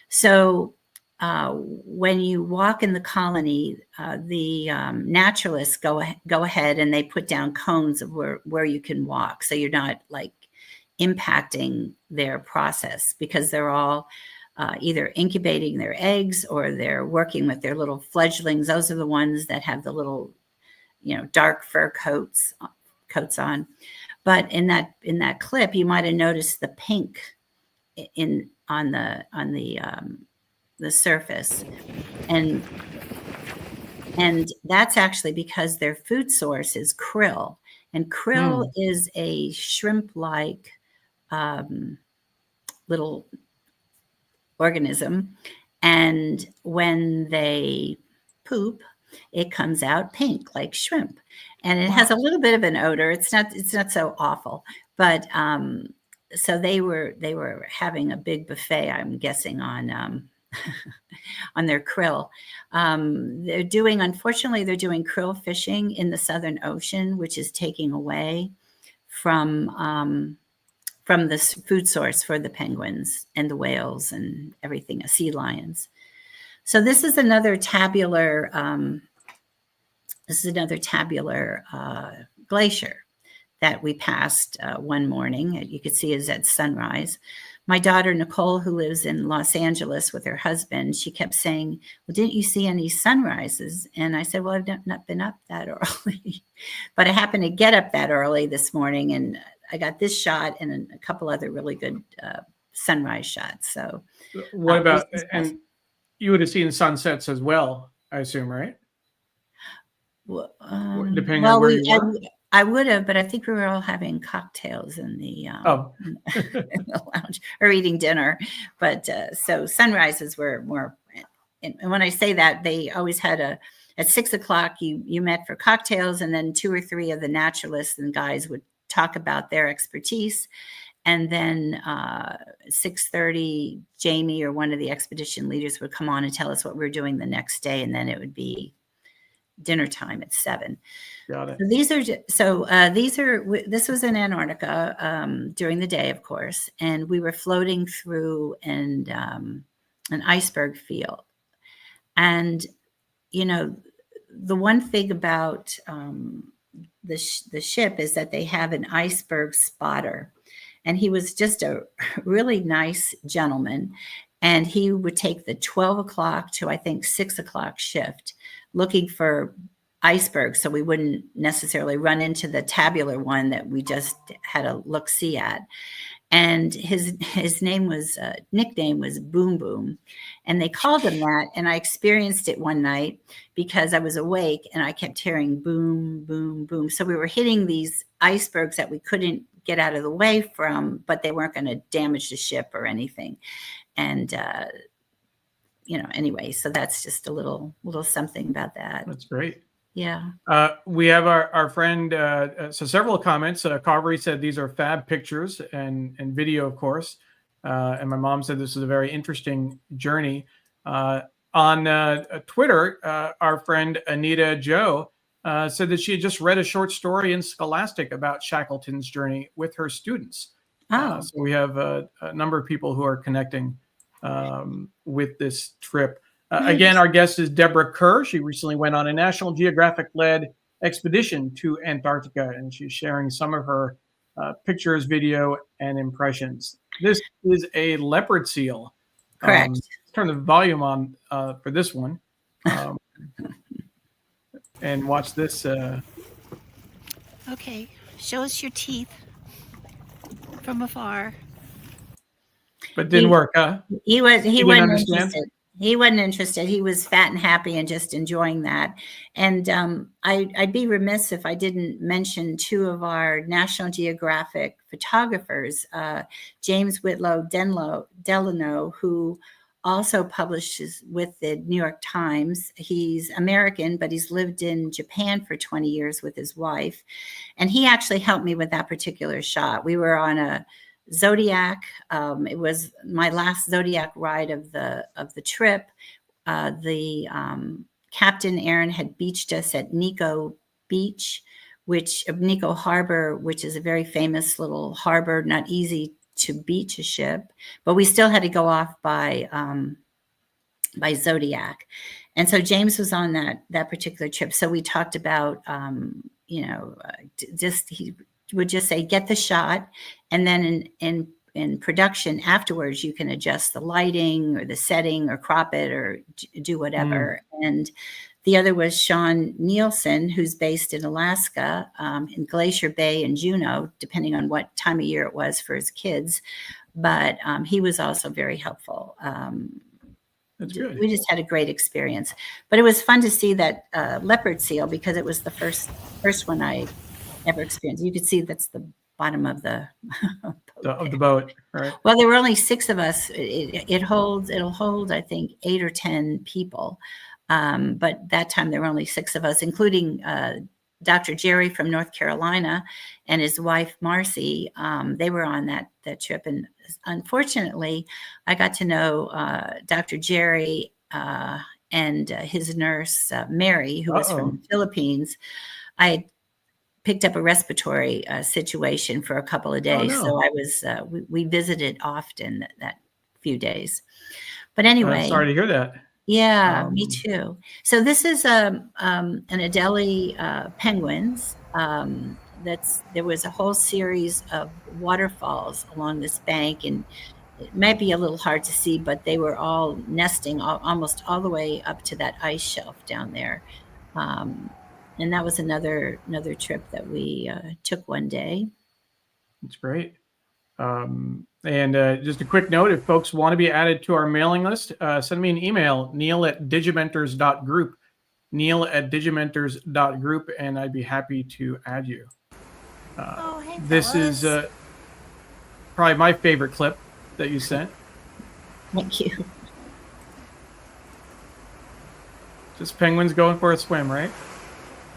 So when you walk in the colony, the naturalists go ahead and they put down cones of where you can walk, so you're not like impacting their process, because they're all either incubating their eggs or they're working with their little fledglings. Those are the ones that have the little, dark fur coats on. But in that clip, you might have noticed the pink on the surface, and that's actually because their food source is krill, and krill is a shrimp-like little organism, and when they poop, it comes out pink like shrimp, and it has a little bit of an odor. It's not so awful, but so they were having a big buffet, I'm guessing, on on their krill. Unfortunately, they're doing krill fishing in the Southern Ocean, which is taking away from this food source for the penguins and the whales and everything, sea lions. So this is another tabular glacier that we passed one morning. You could see it at sunrise. My daughter, Nicole, who lives in Los Angeles with her husband, she kept saying, well, didn't you see any sunrises? And I said, well, I've not been up that early. But I happened to get up that early this morning, and I got this shot and a couple other really good sunrise shots. So what about, and you would have seen sunsets as well, I assume, right? Well, depending on where you were? I would have, but I think we were all having cocktails in the, in the lounge or eating dinner. But so sunrises were more, and when I say that, they always had at 6 o'clock, you met for cocktails, and then 2 or 3 of the naturalists and guys would talk about their expertise. And then 6:30, Jamie or one of the expedition leaders would come on and tell us what we were doing the next day. And then it would be dinner time at 7. Got it. This was in Antarctica during the day, of course, and we were floating through an iceberg field. And, you know, the one thing about the ship is that they have an iceberg spotter, and he was just a really nice gentleman. And he would take the 12 o'clock to, I think, 6 o'clock shift looking for icebergs, so we wouldn't necessarily run into the tabular one that we just had a look-see at. And his nickname was Boom Boom, and they called him that. And I experienced it one night because I was awake and I kept hearing boom, boom, boom. So we were hitting these icebergs that we couldn't get out of the way from, but they weren't going to damage the ship or anything. And anyway, so that's just a little something about that. That's great. Yeah. We have our friend, so several comments. Carvery said these are fab pictures and video, of course. And my mom said this is a very interesting journey. On Twitter, our friend Anita Joe said that she had just read a short story in Scholastic about Shackleton's journey with her students. So we have a number of people who are connecting with this trip. Again, our guest is Deborah Kerr. She recently went on a National Geographic-led expedition to Antarctica, and she's sharing some of her pictures, video, and impressions. This is a leopard seal. Correct. Turn the volume on for this one, and watch this. Okay, show us your teeth from afar. But didn't work, huh? He wasn't understand? interested. He wasn't interested. He was fat and happy and just enjoying that. And I'd be remiss if I didn't mention 2 of our National Geographic photographers, James Whitlow Delano, who also publishes with the New York Times. He's American, but he's lived in Japan for 20 years with his wife. And he actually helped me with that particular shot. We were on a Zodiac. It was my last Zodiac ride of the trip. The Captain Aaron had beached us at Nico Harbor, which is a very famous little harbor, not easy to beach a ship, but we still had to go off by Zodiac. And so James was on that particular trip. So we talked about, he would just say, get the shot. And then in production afterwards, you can adjust the lighting or the setting or crop it or do whatever. And the other was Sean Nielsen, who's based in Alaska, in Glacier Bay and Juneau, depending on what time of year it was for his kids. But he was also very helpful. That's good. We just had a great experience. But it was fun to see that leopard seal because it was the first one I ever experienced. You could see that's the bottom of the boat, right? Well, there were only 6 of us. It'll hold, I think, 8 or 10 people. But that time there were only 6 of us, including Dr. Jerry from North Carolina and his wife, Marcy. They were on that trip. And unfortunately, I got to know Dr. Jerry and his nurse, Mary, who was from the Philippines. I had picked up a respiratory situation for a couple of days. Oh, no. So I was, we visited often that few days. But anyway. Sorry to hear that. Yeah, me too. So this is an Adelie penguins. There was a whole series of waterfalls along this bank, and it might be a little hard to see, but they were all nesting almost all the way up to that ice shelf down there. And that was another trip that we took one day. That's great. And just a quick note, if folks want to be added to our mailing list, send me an email, neil@digimentors.group, neil@digimentors.group, and I'd be happy to add you. Hey, this fellas. is probably my favorite clip that you sent. Thank you. Just penguins going for a swim, right?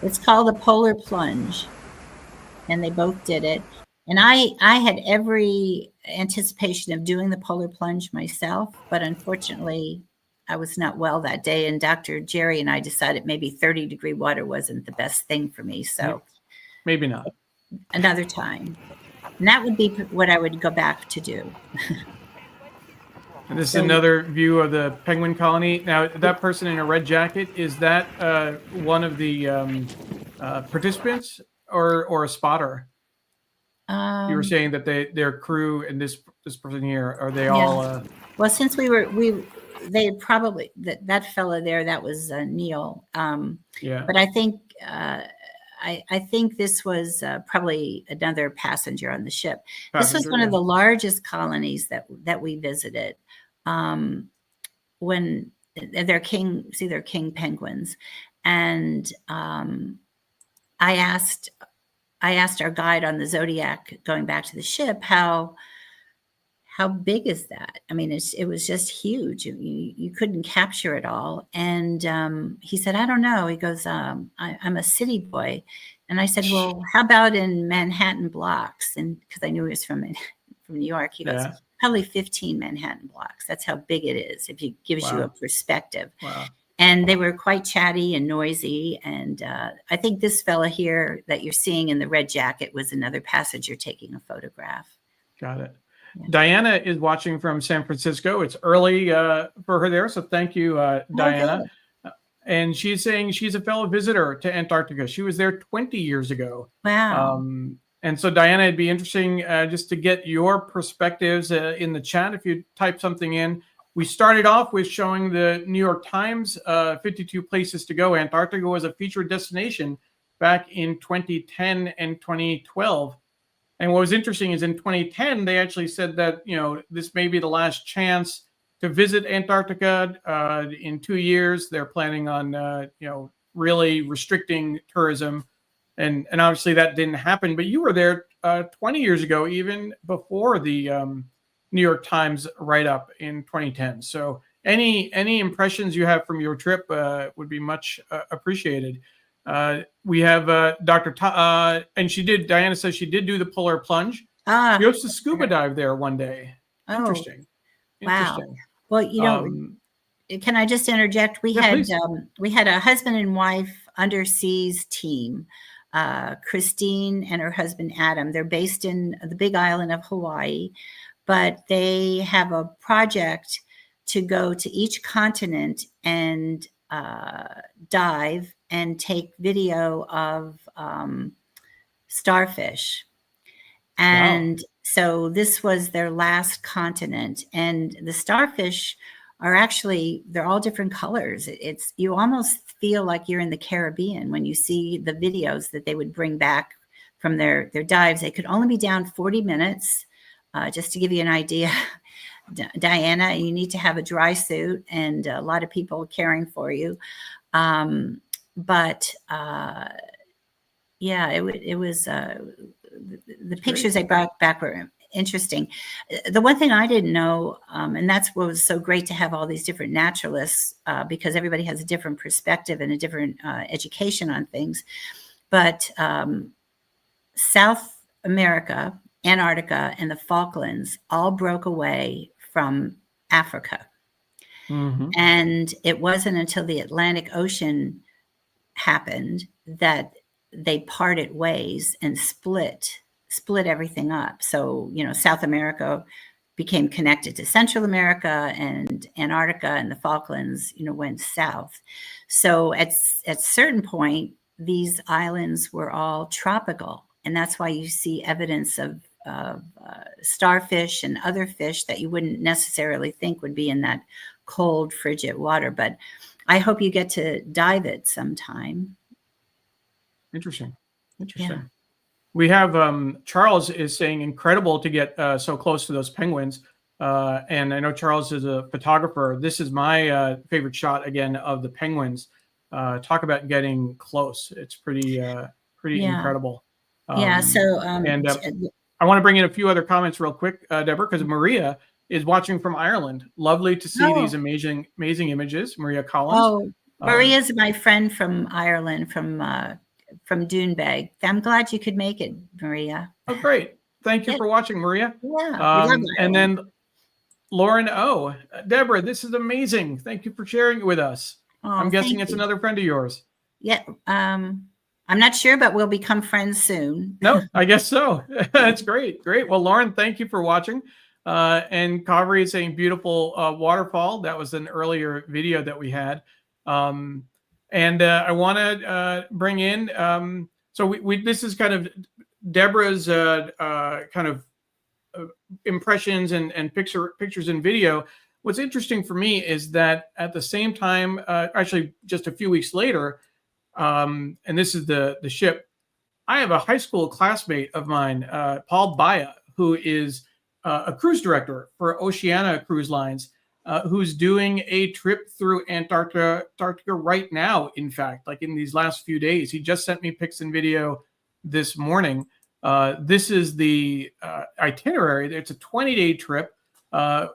It's called a polar plunge, and they both did it. And I had every anticipation of doing the polar plunge myself, but unfortunately, I was not well that day. And Dr. Jerry and I decided maybe 30-degree water wasn't the best thing for me. So maybe not. Another time. And that would be what I would go back to do. And this is another view of the penguin colony. Now, that person in a red jacket, is that one of the participants or a spotter? You were saying that their crew and this person here, are they all? Well, since they probably that fella there, that was Neil. Yeah. But I think I think this was probably another passenger on the ship. This was one of the largest colonies that we visited. When they're king penguins, and I asked our guide on the Zodiac going back to the ship, how big is that? I mean, it was just huge. You couldn't capture it all. And he said, I don't know. He goes, I'm a city boy. And I said, well, how about in Manhattan blocks? And because I knew he was from New York, he goes, probably 15 Manhattan blocks. That's how big it is, if it gives you a perspective. Wow. And they were quite chatty and noisy. And I think this fella here that you're seeing in the red jacket was another passenger taking a photograph. Got it. Yeah. Diana is watching from San Francisco. It's early for her there, so thank you, Diana. And she's saying she's a fellow visitor to Antarctica. She was there 20 years ago. Wow. And so, Diana, it'd be interesting just to get your perspectives in the chat if you type something in. We started off with showing the New York Times 52 places to go. Antarctica was a featured destination back in 2010 and 2012. And what was interesting is in 2010, they actually said that, this may be the last chance to visit Antarctica. In 2 years, they're planning on, really restricting tourism. And obviously that didn't happen. But you were there 20 years ago, even before the New York Times write-up in 2010. So any impressions you have from your trip would be much appreciated. We have Dr. And Diana says she did do the polar plunge. She used to scuba dive there one day. Interesting. Wow. Well, can I just interject? We had a husband and wife underseas team, Christine and her husband, Adam. They're based in the big island of Hawaii, but they have a project to go to each continent and dive and take video of starfish. And so this was their last continent. And the starfish are they're all different colors. You almost feel like you're in the Caribbean when you see the videos that they would bring back from their dives. They could only be down 40 minutes, just to give you an idea. Diana, you need to have a dry suit and a lot of people caring for you. But it was the pictures they brought back were interesting. The one thing I didn't know, and that's what was so great to have all these different naturalists, because everybody has a different perspective and a different education on things. But South America, Antarctica, and the Falklands all broke away from Africa. Mhm. And it wasn't until the Atlantic Ocean happened that they parted ways and split everything up. So, South America became connected to Central America, and Antarctica and the Falklands, went south. So at certain point, these islands were all tropical. And that's why you see evidence of starfish and other fish that you wouldn't necessarily think would be in that cold, frigid water. But I hope you get to dive it sometime. Interesting. Yeah. We have Charles is saying incredible to get so close to those penguins. And I know Charles is a photographer. This is my favorite shot again of the penguins. Talk about getting close. It's pretty incredible. Yeah. So, and I want to bring in a few other comments real quick, Deborah, because Maria is watching from Ireland. Lovely to see these amazing images. Maria Collins. Oh, Maria's my friend from Ireland, from Doonbeg. I'm glad you could make it, Maria. Oh, great. Thank you for watching, Maria. Yeah. And then Lauren O. Deborah, this is amazing. Thank you for sharing it with us. I'm guessing it's another friend of yours. Yeah. I'm not sure, but we'll become friends soon. No, I guess so. That's great. Great. Well, Lauren, thank you for watching. And Kavri is saying beautiful waterfall. That was an earlier video that we had. And I want to bring in, so this is kind of Deborah's kind of impressions and pictures and video. What's interesting for me is that at the same time, actually just a few weeks later, and this is the ship, I have a high school classmate of mine, Paul Baya, who is a cruise director for Oceania Cruise Lines, who's doing a trip through Antarctica right now. In fact, like in these last few days, he just sent me pics and video this morning. This is the itinerary. It's a 20-day trip.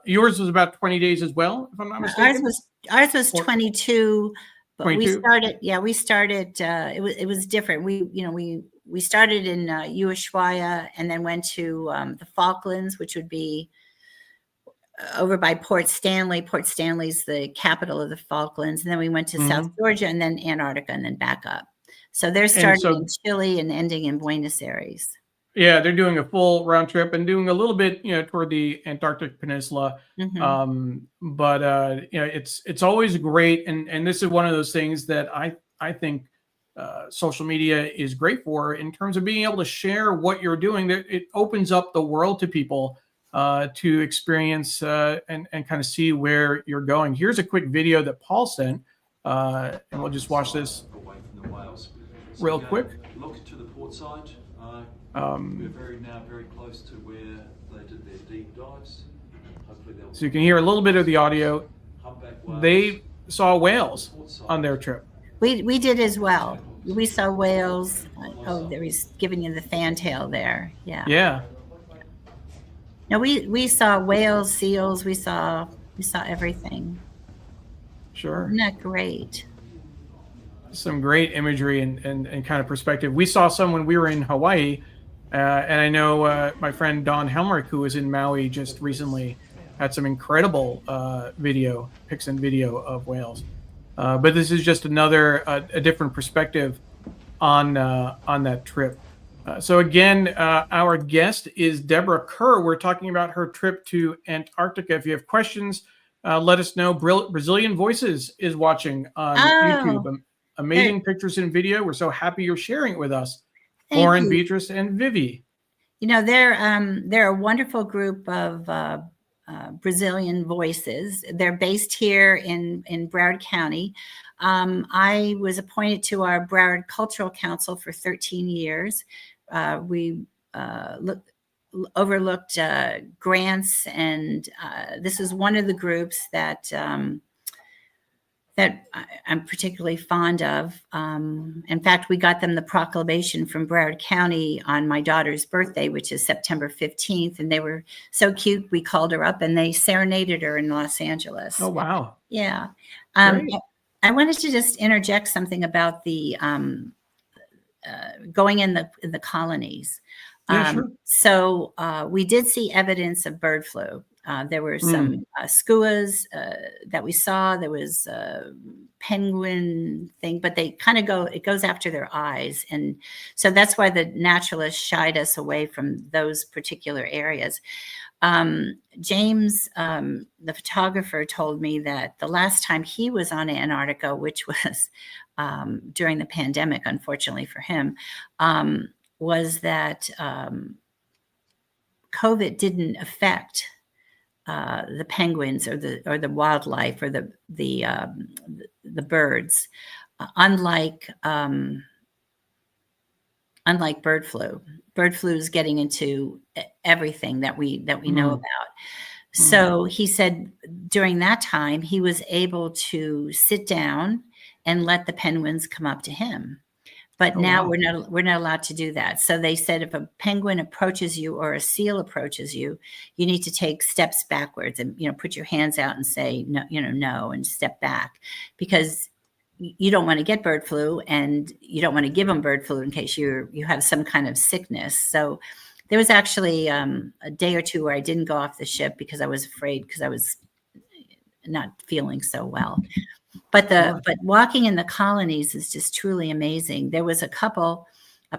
Yours was about 20 days as well, if I'm not mistaken. Ours was 22, but 22? we started. It was different. We started in Ushuaia and then went to the Falklands, which would be over by Port Stanley. Port Stanley's the capital of the Falklands. And then we went to South Georgia and then Antarctica and then back up. So they're starting in Chile and ending in Buenos Aires. Yeah, they're doing a full round trip and doing a little bit, toward the Antarctic Peninsula. But it's always great, and this is one of those things that I think social media is great for in terms of being able to share what you're doing. That it opens up the world to people to experience and kind of see where you're going. Here's a quick video that Paul sent, and we'll just watch this real quick. Look to the port side. We're very close to where they did their deep dives. Hopefully so you can hear a little bit of the audio. They saw whales on their trip. We did as well. We saw whales. There he's giving you the fantail there. Yeah. Yeah. No, we saw whales, seals. We saw everything. Sure. Isn't that great? Some great imagery and kind of perspective. We saw some when we were in Hawaii, and I know my friend Don Helmrich, who was in Maui just recently, had some incredible pics and video of whales. But this is just another a different perspective on that trip. So again, our guest is Deborah Kerr. We're talking about her trip to Antarctica. If you have questions, let us know. Brazilian Voices is watching on YouTube. Amazing pictures and video. We're so happy you're sharing it with us. Lauren, Beatrice, and Vivi. They're a wonderful group of Brazilian voices. They're based here in Broward County. I was appointed to our Broward Cultural Council for 13 years. We overlooked grants, and this is one of the groups that I'm particularly fond of. In fact, we got them the proclamation from Broward County on my daughter's birthday, which is September 15th. And they were so cute. We called her up and they serenaded her in Los Angeles. Oh, wow. Yeah. Great. I wanted to just interject something about the going in the colonies. Yeah, sure. So we did see evidence of bird flu. There were some skuas that we saw. There was a penguin thing, but they kind of it goes after their eyes. And so that's why the naturalists shied us away from those particular areas. James, the photographer, told me that the last time he was on Antarctica, which was during the pandemic, unfortunately for him, was that COVID didn't affect the penguins or the wildlife or the birds, unlike bird flu. Bird flu is getting into everything that we know about. So he said during that time he was able to sit down and let the penguins come up to him. But now we're not allowed to do that. So they said if a penguin approaches you or a seal approaches you, you need to take steps backwards and put your hands out and say no, no, and step back, because you don't want to get bird flu and you don't want to give them bird flu in case you have some kind of sickness. So there was actually a day or two where I didn't go off the ship because I was afraid, because I was not feeling so well. But but walking in the colonies is just truly amazing. There was a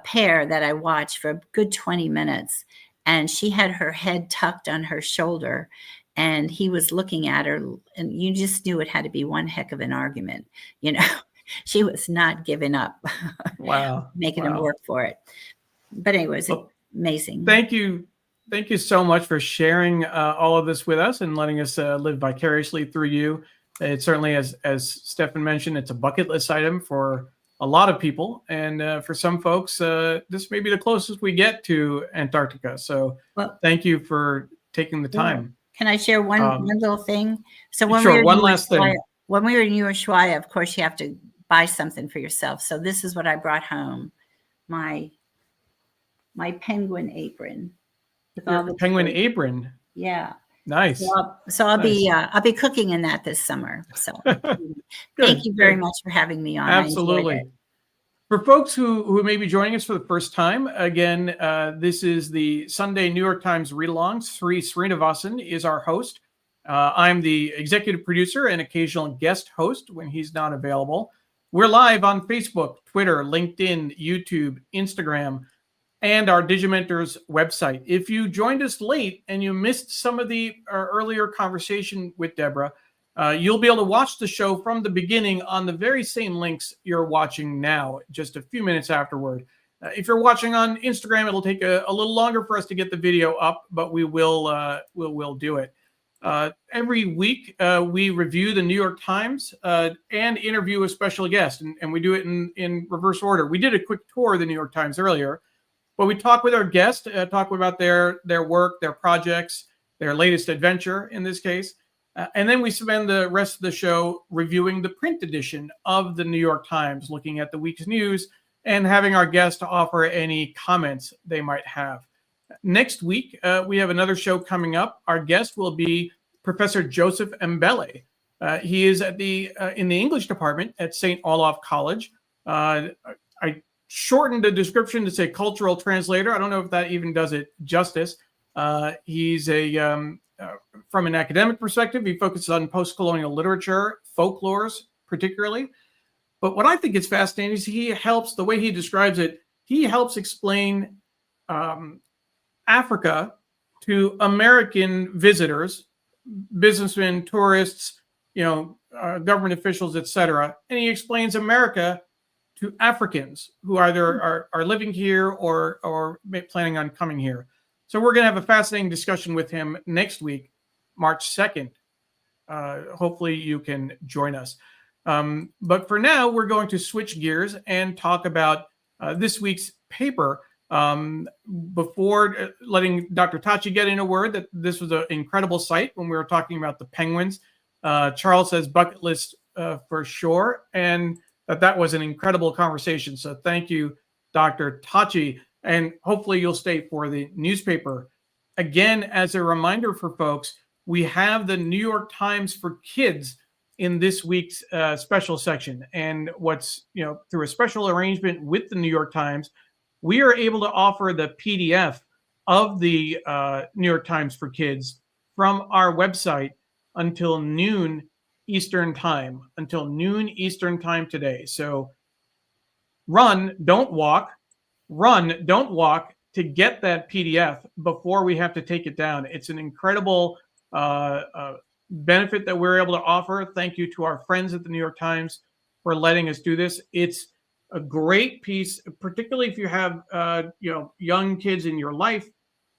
pair that I watched for a good 20 minutes, and she had her head tucked on her shoulder, and he was looking at her, and you just knew it had to be one heck of an argument. She was not giving up. Wow. Making him work for it. But anyways, amazing. Thank you. Thank you so much for sharing all of this with us and letting us live vicariously through you. It certainly, as Stefan mentioned, it's a bucket list item for a lot of people. And for some folks, this may be the closest we get to Antarctica. So thank you for taking the time. Can I share one little thing? So when sure, we were one last thing. When we were in Ushuaia, of course, you have to buy something for yourself. So this is what I brought home. My penguin apron. Penguin apron. Yeah. Nice. So I'll be cooking in that this summer. So thank you very much for having me on. Absolutely. For folks who may be joining us for the first time, again, this is the Sunday New York Times Read-Along. Sri Srinivasan is our host. I'm the executive producer and occasional guest host when he's not available. We're live on Facebook, Twitter, LinkedIn, YouTube, Instagram, and our Digimentor's website. If you joined us late and you missed some of the earlier conversation with Deborah, you'll be able to watch the show from the beginning on the very same links you're watching now, just a few minutes afterward. If you're watching on Instagram, it'll take a little longer for us to get the video up, but we will do it. Every week, we review the New York Times and interview a special guest, and we do it in reverse order. We did a quick tour of the New York Times earlier, but we talk with our guests, talk about their work, their projects, their latest adventure in this case. And then we spend the rest of the show reviewing the print edition of the New York Times, looking at the week's news and having our guests offer any comments they might have. Next week, we have another show coming up. Our guest will be Professor Joseph Mbele. He is at in the English department at St. Olaf College. I shortened the description to say cultural translator. I don't know if that even does it justice. He's from an academic perspective, he focuses on post-colonial literature, folklores particularly. But what I think is fascinating is the way he describes it, he helps explain Africa to American visitors, businessmen, tourists, government officials, etc. And he explains America to Africans who either are living here or planning on coming here. So we're going to have a fascinating discussion with him next week, March 2nd. Hopefully you can join us. But for now, we're going to switch gears and talk about this week's paper. Before letting Dr. Tachi get in a word, that this was an incredible sight when we were talking about the penguins. Charles says bucket list for sure, and that was an incredible conversation. So thank you, Dr. Tachi, and hopefully you'll stay for the newspaper. Again, as a reminder for folks, we have the New York Times for Kids in this week's special section. And what's, through a special arrangement with the New York Times, we are able to offer the PDF of the New York Times for Kids from our website until noon Eastern time, today. So run, don't walk to get that PDF before we have to take it down. It's an incredible benefit that we're able to offer. Thank you to our friends at the New York Times for letting us do this. It's a great piece, particularly if you have young kids in your life,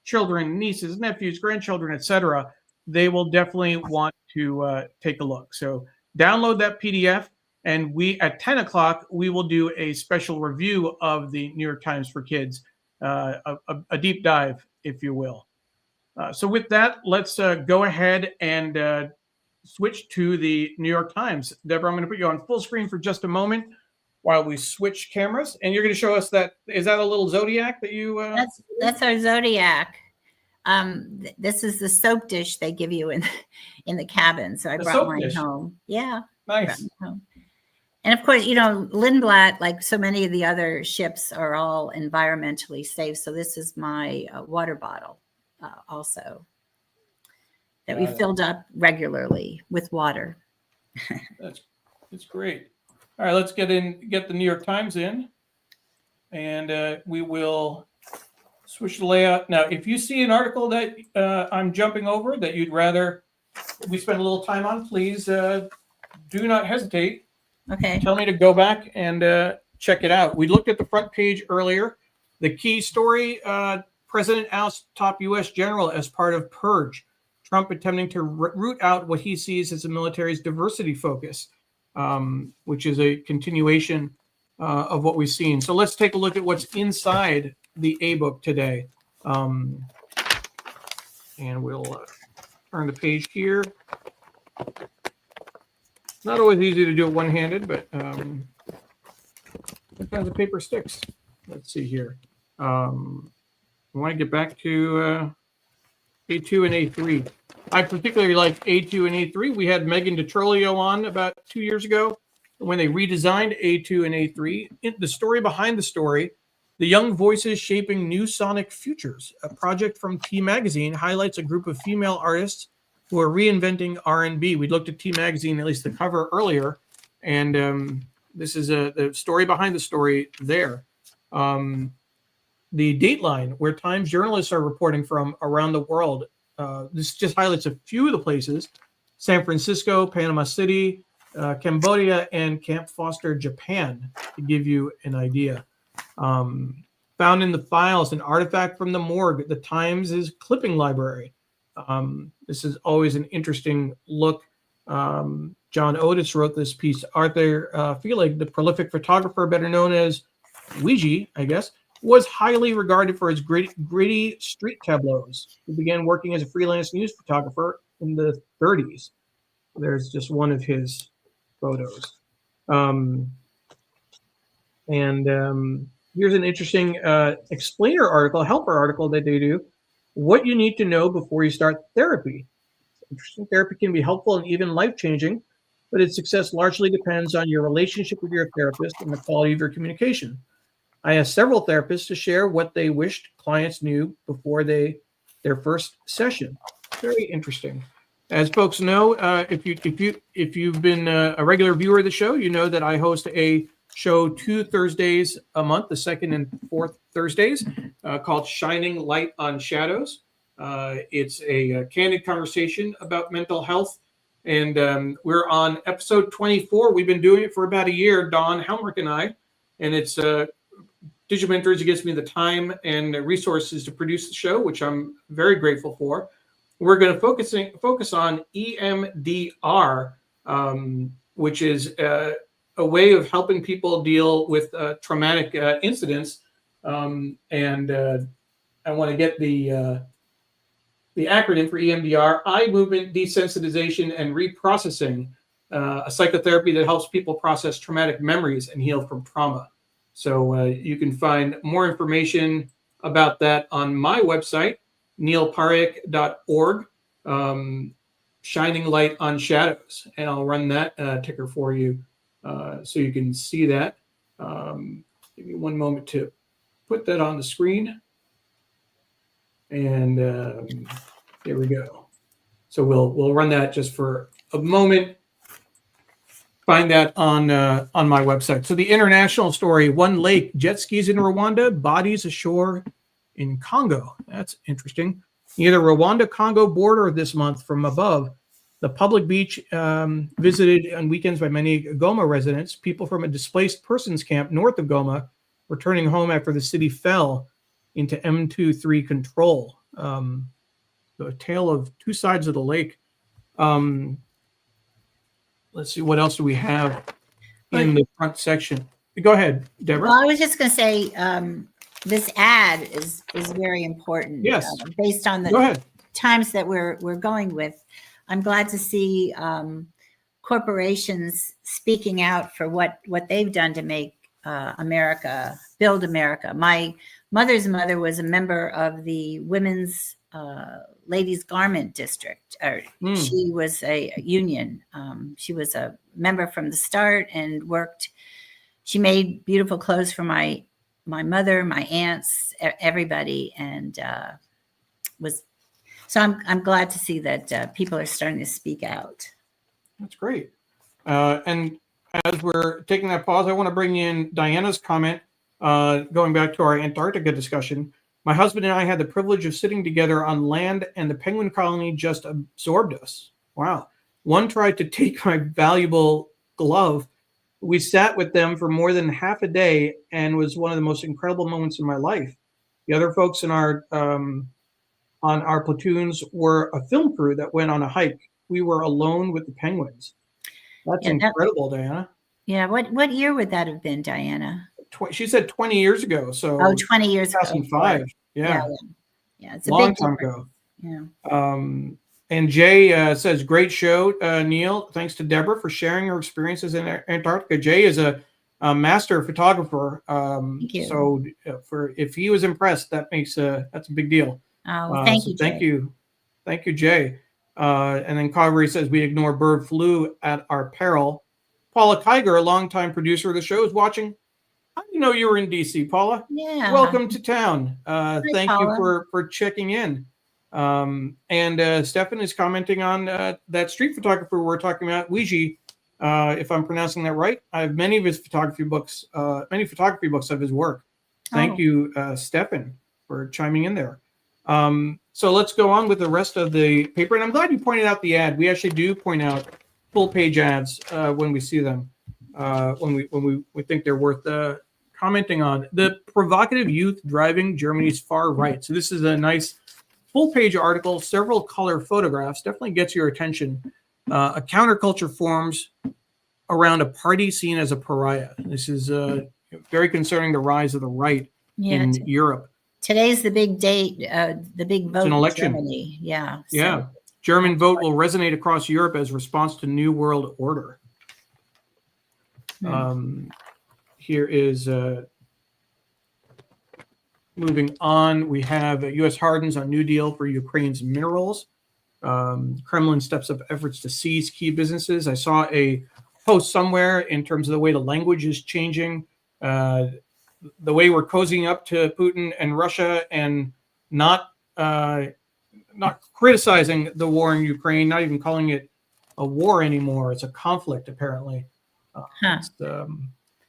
children, nieces, nephews, grandchildren, etc. They will definitely want to take a look. So download that PDF, and we at 10 o'clock we will do a special review of the New York Times for Kids, a deep dive, if you will. So with that, let's go ahead and switch to the New York Times. Deborah, I'm going to put you on full screen for just a moment while we switch cameras, and you're going to show us that. Is that a little zodiac that you? That's our zodiac. This is the soap dish they give you in the cabin. So I brought mine home. Yeah, nice. Home. And of course, Lindblad, like so many of the other ships, are all environmentally safe. So this is my water bottle, also, that we filled up regularly with water. That's great. All right, let's get the New York Times in, and we will switch the layout. Now, if you see an article that I'm jumping over that you'd rather we spend a little time on, please do not hesitate. Okay. Tell me to go back and check it out. We looked at the front page earlier. The key story, President oust top U.S. general as part of purge. Trump attempting to root out what he sees as the military's diversity focus, which is a continuation of what we've seen. So let's take a look at what's inside the A-book today. And we'll turn the page here. Not always easy to do it one-handed, but sometimes the paper sticks. Let's see here. I want to get back to A2 and A3. I particularly like A2 and A3. We had Megan DiTrolio on about 2 years ago when they redesigned A2 and A3. The story behind the story, The Young Voices Shaping New Sonic Futures, a project from T Magazine, highlights a group of female artists who are reinventing R&B. We looked at T Magazine, at least the cover earlier, and this is the story behind the story there. The Dateline, where Times journalists are reporting from around the world. This just highlights a few of the places: San Francisco, Panama City, Cambodia, and Camp Foster, Japan, to give you an idea. Found in the files, an artifact from the morgue, the Times' clipping library. This is always an interesting look. John Otis wrote this piece. Arthur Felig, the prolific photographer, better known as Ouija, I guess, was highly regarded for his gritty street tableaus. He began working as a freelance news photographer in the 30s. There's just one of his photos. Here's an interesting explainer article, helper article that they do. What you need to know before you start therapy. Interesting. Therapy can be helpful and even life-changing, but its success largely depends on your relationship with your therapist and the quality of your communication. I asked several therapists to share what they wished clients knew before their first session. Very interesting. As folks know, if you've been a regular viewer of the show, you know that I host a show 2 Thursdays a month, the second and fourth Thursdays, called Shining Light on Shadows. It's a candid conversation about mental health, and we're on episode 24. We've been doing it for about a year, Dawn Helmrich and I, and it's Digimentors gives me the time and resources to produce the show, which I'm very grateful for. We're going to focus on EMDR, which is a way of helping people deal with traumatic incidents. And I want to get the acronym for EMDR: eye movement desensitization and reprocessing. a psychotherapy that helps people process traumatic memories and heal from trauma. So you can find more information about that on my website, neilparekh.org, Shining Light on Shadows. And I'll run that ticker for you so you can see that. Give me one moment to put that on the screen. And there we go. So we'll run that just for a moment. Find that on my website. So the international story: one lake, jet skis in Rwanda, bodies ashore in Congo. That's interesting. Near the Rwanda-Congo border this month from above, the public beach visited on weekends by many Goma residents. People from a displaced persons camp north of Goma returning home after the city fell into M23 control. The tale of two sides of the lake. Let's see, what else do we have in the front section? Go ahead, Deborah. Well, I was just going to say this ad is very important. Yes. Based on the times that we're going with. I'm glad to see corporations speaking out for what they've done to make America, build America. My mother's mother was a member of the women's ladies garment district. She was a union. She was a member from the start and worked. She made beautiful clothes for my mother, my aunts, everybody, and so I'm glad to see that people are starting to speak out. That's great. And as we're taking that pause, I want to bring in Diana's comment, going back to our Antarctica discussion. My husband and I had the privilege of sitting together on land, and the penguin colony just absorbed us. Wow. One tried to take my valuable glove. We sat with them for more than half a day and was one of the most incredible moments in my life. The other folks in our on our platoons were a film crew that went on a hike. We were alone with the penguins. That's incredible, Diana. Yeah. What year would that have been, Diana? She said 20 years ago. So 20 years 2005. ago. Yeah. It's a long big time difference. ago. Yeah. And Jay says, great show, Neil. Thanks to Deborah for sharing her experiences in Antarctica. Jay is a master photographer. Thank you. So if he was impressed, that's a big deal. Oh, thank you, Jay. Thank you, Jay. And then Calvary says, we ignore bird flu at our peril. Paula Kiger, a longtime producer of the show, is watching. I didn't know you were in DC, Paula. Yeah. Welcome to town. Thank Paula. you for checking in. And Stefan is commenting on that street photographer we're talking about, Ouija, if I'm pronouncing that right. I have many of his photography books of his work. Thank you, Stefan, for chiming in there. So let's go on with the rest of the paper. And I'm glad you pointed out the ad. We actually do point out full page ads when we see them, when we think they're worth commenting on. The provocative youth driving Germany's far right. So this is a nice full page article, several color photographs, definitely gets your attention. A counterculture forms around a party seen as a pariah. This is very concerning, the rise of the right in Europe. Today's the big date, the big vote an election. in Germany. Yeah. So. Yeah. German vote will resonate across Europe as response to New World Order. Here is moving on. We have U.S. hardens on New Deal for Ukraine's minerals. Kremlin steps up efforts to seize key businesses. I saw a post somewhere in terms of the way the language is changing, the way we're cozying up to Putin and Russia, and not criticizing the war in Ukraine, not even calling it a war anymore. It's a conflict, apparently. But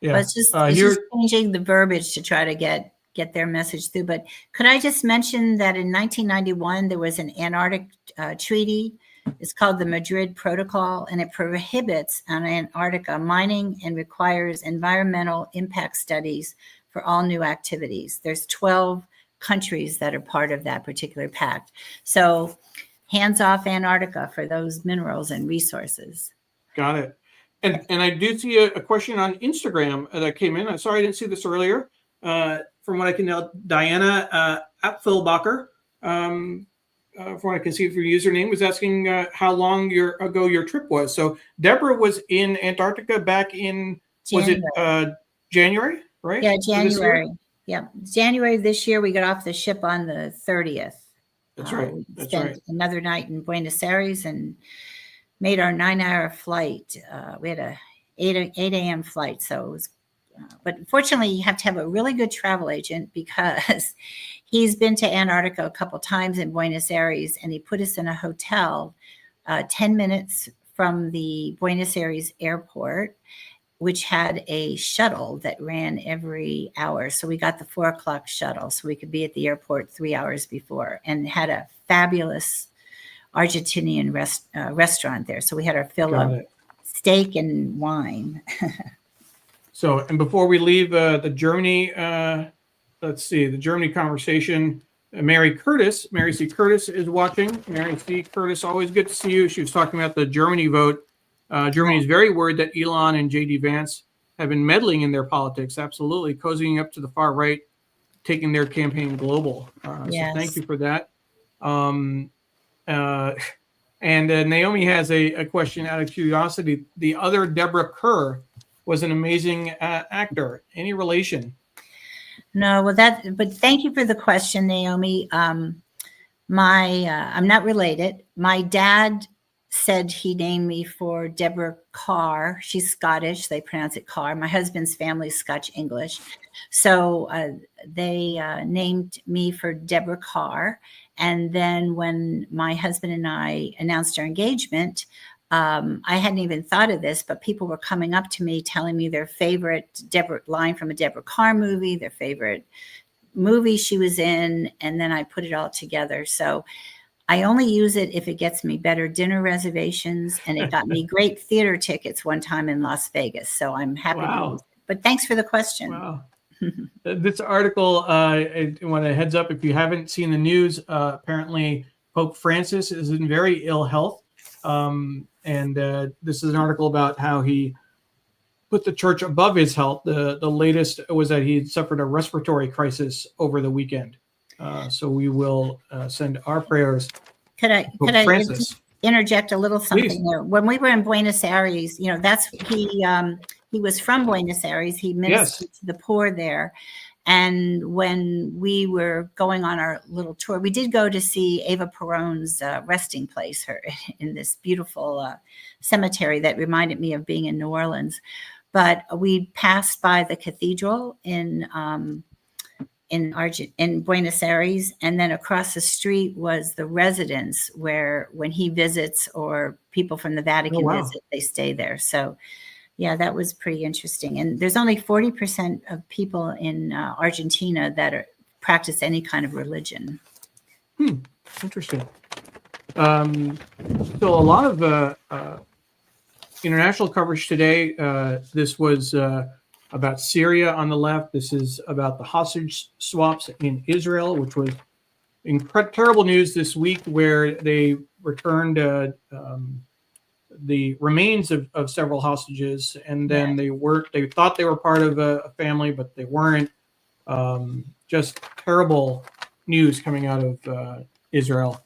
it's just changing the verbiage to try to get their message through. But could I just mention that in 1991, there was an Antarctic treaty. It's called the Madrid Protocol, and it prohibits on Antarctica mining and requires environmental impact studies for all new activities. There's 12 countries that are part of that particular pact. So hands off Antarctica for those minerals and resources. Got it. And I do see a question on Instagram that came in. I'm sorry I didn't see this earlier. From what I can tell, Diana at Philbacher from what I can see from your username, was asking how long ago your trip was. So Deborah was in Antarctica back in, January. was it January, right? Yeah, Of this year? January. Yeah, January this year. We got off the ship on the 30th. That's right. We That's spent right. another night in Buenos Aires and made our 9-hour flight. We had a 8 a.m. flight, so it was. But fortunately, you have to have a really good travel agent because he's been to Antarctica a couple times in Buenos Aires, and he put us in a hotel 10 minutes from the Buenos Aires airport, which had a shuttle that ran every hour. So we got the 4:00 shuttle so we could be at the airport 3 hours before, and had a fabulous Argentinian restaurant there. So we had our fill of steak and wine. So, and before we leave the Germany, let's see, the Germany conversation, Mary C. Curtis is watching. Mary C. Curtis, always good to see you. She was talking about the Germany vote. Germany is very worried that Elon and J.D. Vance have been meddling in their politics, absolutely, cozying up to the far right, taking their campaign global. Yes. So thank you for that. And Naomi has a question out of curiosity. The other Deborah Kerr was an amazing actor. Any relation? No, well, but thank you for the question, Naomi. I'm not related. My dad said he named me for Deborah Kerr. She's Scottish. They pronounce it Carr. My husband's family's Scotch English. So they named me for Deborah Kerr. And then when my husband and I announced our engagement, I hadn't even thought of this, but people were coming up to me telling me their favorite line from a Deborah Kerr movie, their favorite movie she was in, and then I put it all together. So I only use it if it gets me better dinner reservations, and it got me great theater tickets one time in Las Vegas. So I'm happy to use it. But thanks for the question. Wow. This article, I want to heads up, if you haven't seen the news, apparently Pope Francis is in very ill health. And this is an article about how he put the church above his health. The latest was that he had suffered a respiratory crisis over the weekend. So we will send our prayers. Could I interject a little something Please. there? When we were in Buenos Aires, that's he was from Buenos Aires. He ministered to the poor there. And when we were going on our little tour, we did go to see Eva Perón's resting place, her in this beautiful cemetery that reminded me of being in New Orleans. But we passed by the cathedral in Buenos Aires, and then across the street was the residence where, when he visits or people from the Vatican visit, they stay there. So. Yeah, that was pretty interesting. And there's only 40% of people in Argentina that practice any kind of religion. Interesting. So a lot of international coverage today. This was about Syria on the left. This is about the hostage swaps in Israel, which was terrible news this week, where they returned the remains of several hostages, and then they thought they were part of a family, but they weren't. Just terrible news coming out of Israel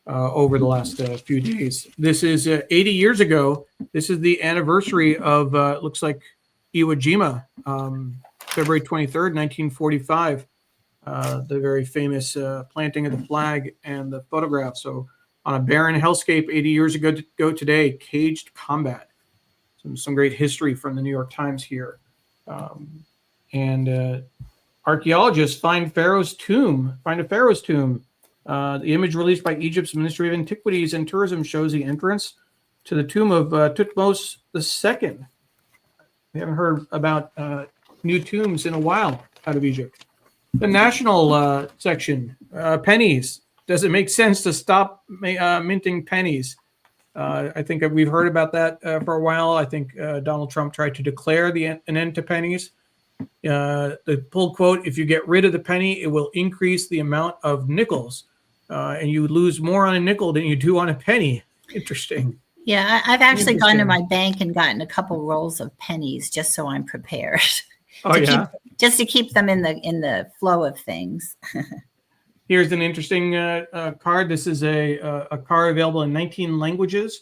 over the last few days. This is 80 years ago. This is the anniversary of looks like Iwo Jima, February 23rd, 1945. The very famous planting of the flag and the photograph. So on a barren hellscape 80 years ago today, caged combat. Some great history from the New York Times here. And archaeologists find a Pharaoh's tomb. The image released by Egypt's Ministry of Antiquities and Tourism shows the entrance to the tomb of Thutmose II. We haven't heard about new tombs in a while out of Egypt. The national section, pennies. Does it make sense to stop minting pennies? I think we've heard about that for a while. I think Donald Trump tried to declare an end to pennies. The pull quote, "If you get rid of the penny, it will increase the amount of nickels. And you lose more on a nickel than you do on a penny." Interesting. Yeah, I've actually gone to my bank and gotten a couple rolls of pennies just so I'm prepared. Just to keep them in the flow of things. Here's an interesting card. This is a card available in 19 languages.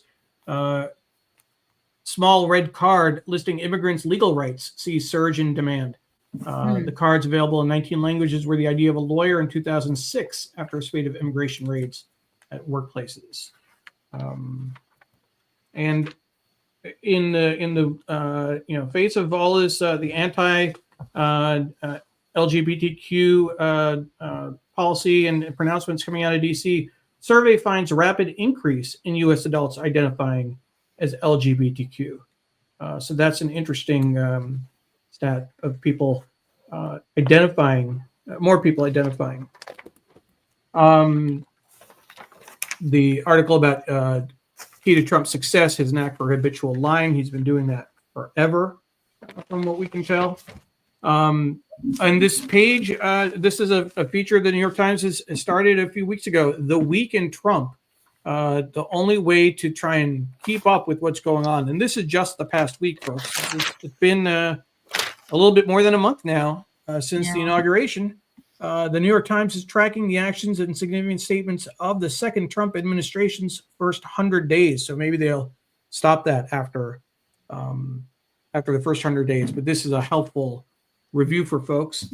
Small red card listing immigrants' legal rights sees surge in demand. The card's available in 19 languages were the idea of a lawyer in 2006 after a spate of immigration raids at workplaces. And in the face of all this, the anti LGBTQ policy and pronouncements coming out of DC, survey finds rapid increase in U.S. adults identifying as LGBTQ. So that's an interesting stat of people identifying, more people identifying. The article about key to Trump's success, his knack for habitual lying. He's been doing that forever, from what we can tell. On this page, this is a feature the New York Times has started a few weeks ago, The Week in Trump, the only way to try and keep up with what's going on. And this is just the past week, folks. It's been a little bit more than a month now since the inauguration. The New York Times is tracking the actions and significant statements of the second Trump administration's first 100 days. So maybe they'll stop that after the first 100 days. But this is a helpful review for folks.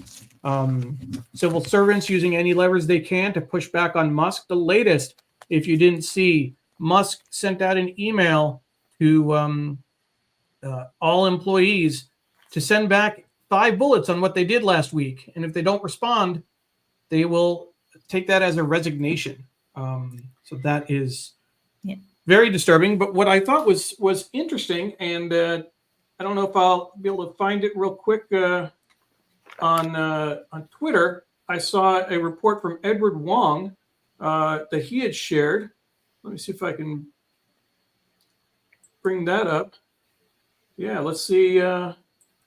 Civil servants using any levers they can to push back on Musk. The latest, if you didn't see, Musk sent out an email to all employees to send back 5 bullets on what they did last week. And if they don't respond, they will take that as a resignation. So that is very disturbing. But what I thought was interesting, and I don't know if I'll be able to find it real quick on Twitter. I saw a report from Edward Wong that he had shared. Let me see if I can bring that up. Yeah, let's see. Give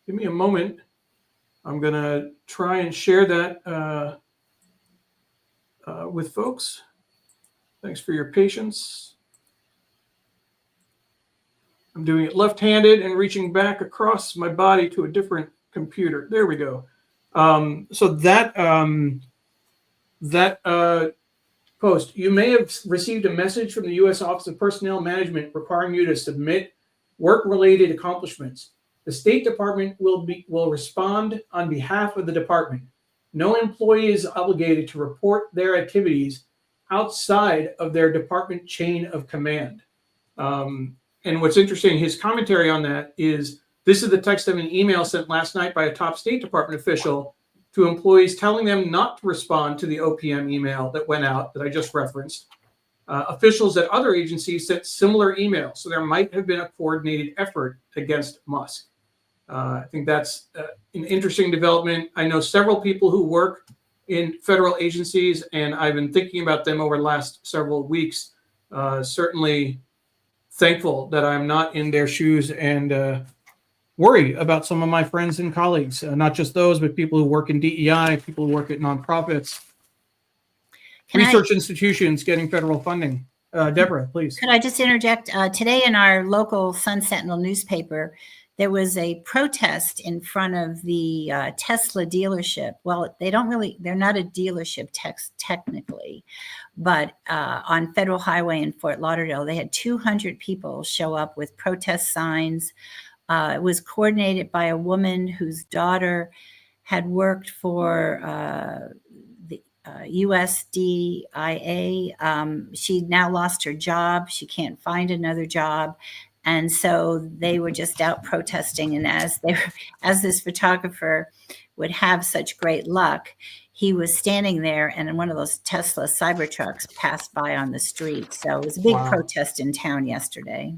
me a moment. I'm going to try and share that with folks. Thanks for your patience. I'm doing it left-handed and reaching back across my body to a different computer. There we go. So that post, you may have received a message from the U.S. Office of Personnel Management requiring you to submit work-related accomplishments. The State Department will respond on behalf of the department. No employee is obligated to report their activities outside of their department chain of command. And what's interesting, his commentary on that is, this is the text of an email sent last night by a top State Department official to employees telling them not to respond to the OPM email that went out that I just referenced. Officials at other agencies sent similar emails, so there might have been a coordinated effort against Musk. I think that's an interesting development. I know several people who work in federal agencies, and I've been thinking about them over the last several weeks. Certainly thankful that I'm not in their shoes and worry about some of my friends and colleagues, not just those, but people who work in DEI, people who work at nonprofits, research institutions getting federal funding. Deborah, please. Could I just interject? Today in our local Sun Sentinel newspaper, there was a protest in front of the Tesla dealership. Well, they're not a dealership technically, but on Federal Highway in Fort Lauderdale, they had 200 people show up with protest signs. It was coordinated by a woman whose daughter had worked for the USDIA. She now lost her job. She can't find another job. And so they were just out protesting. And as this photographer would have such great luck, he was standing there and one of those Tesla Cybertrucks passed by on the street. So it was a big protest in town yesterday.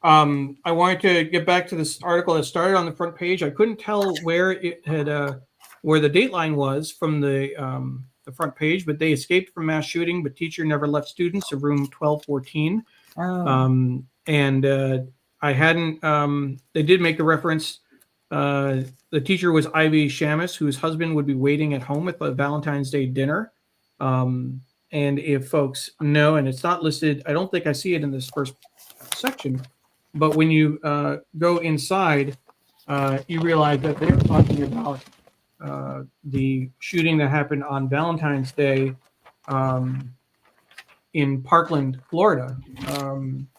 I wanted to get back to this article that started on the front page. I couldn't tell where it had, where the dateline was from the front page, but they escaped from mass shooting, but teacher never left students of room 1214. Oh. And I hadn't, they did make a reference. The teacher was Ivy Shamus, whose husband would be waiting at home at the Valentine's Day dinner. And if folks know, and it's not listed, I don't think I see it in this first section, but when you go inside, you realize that they're talking about the shooting that happened on Valentine's Day in Parkland, Florida.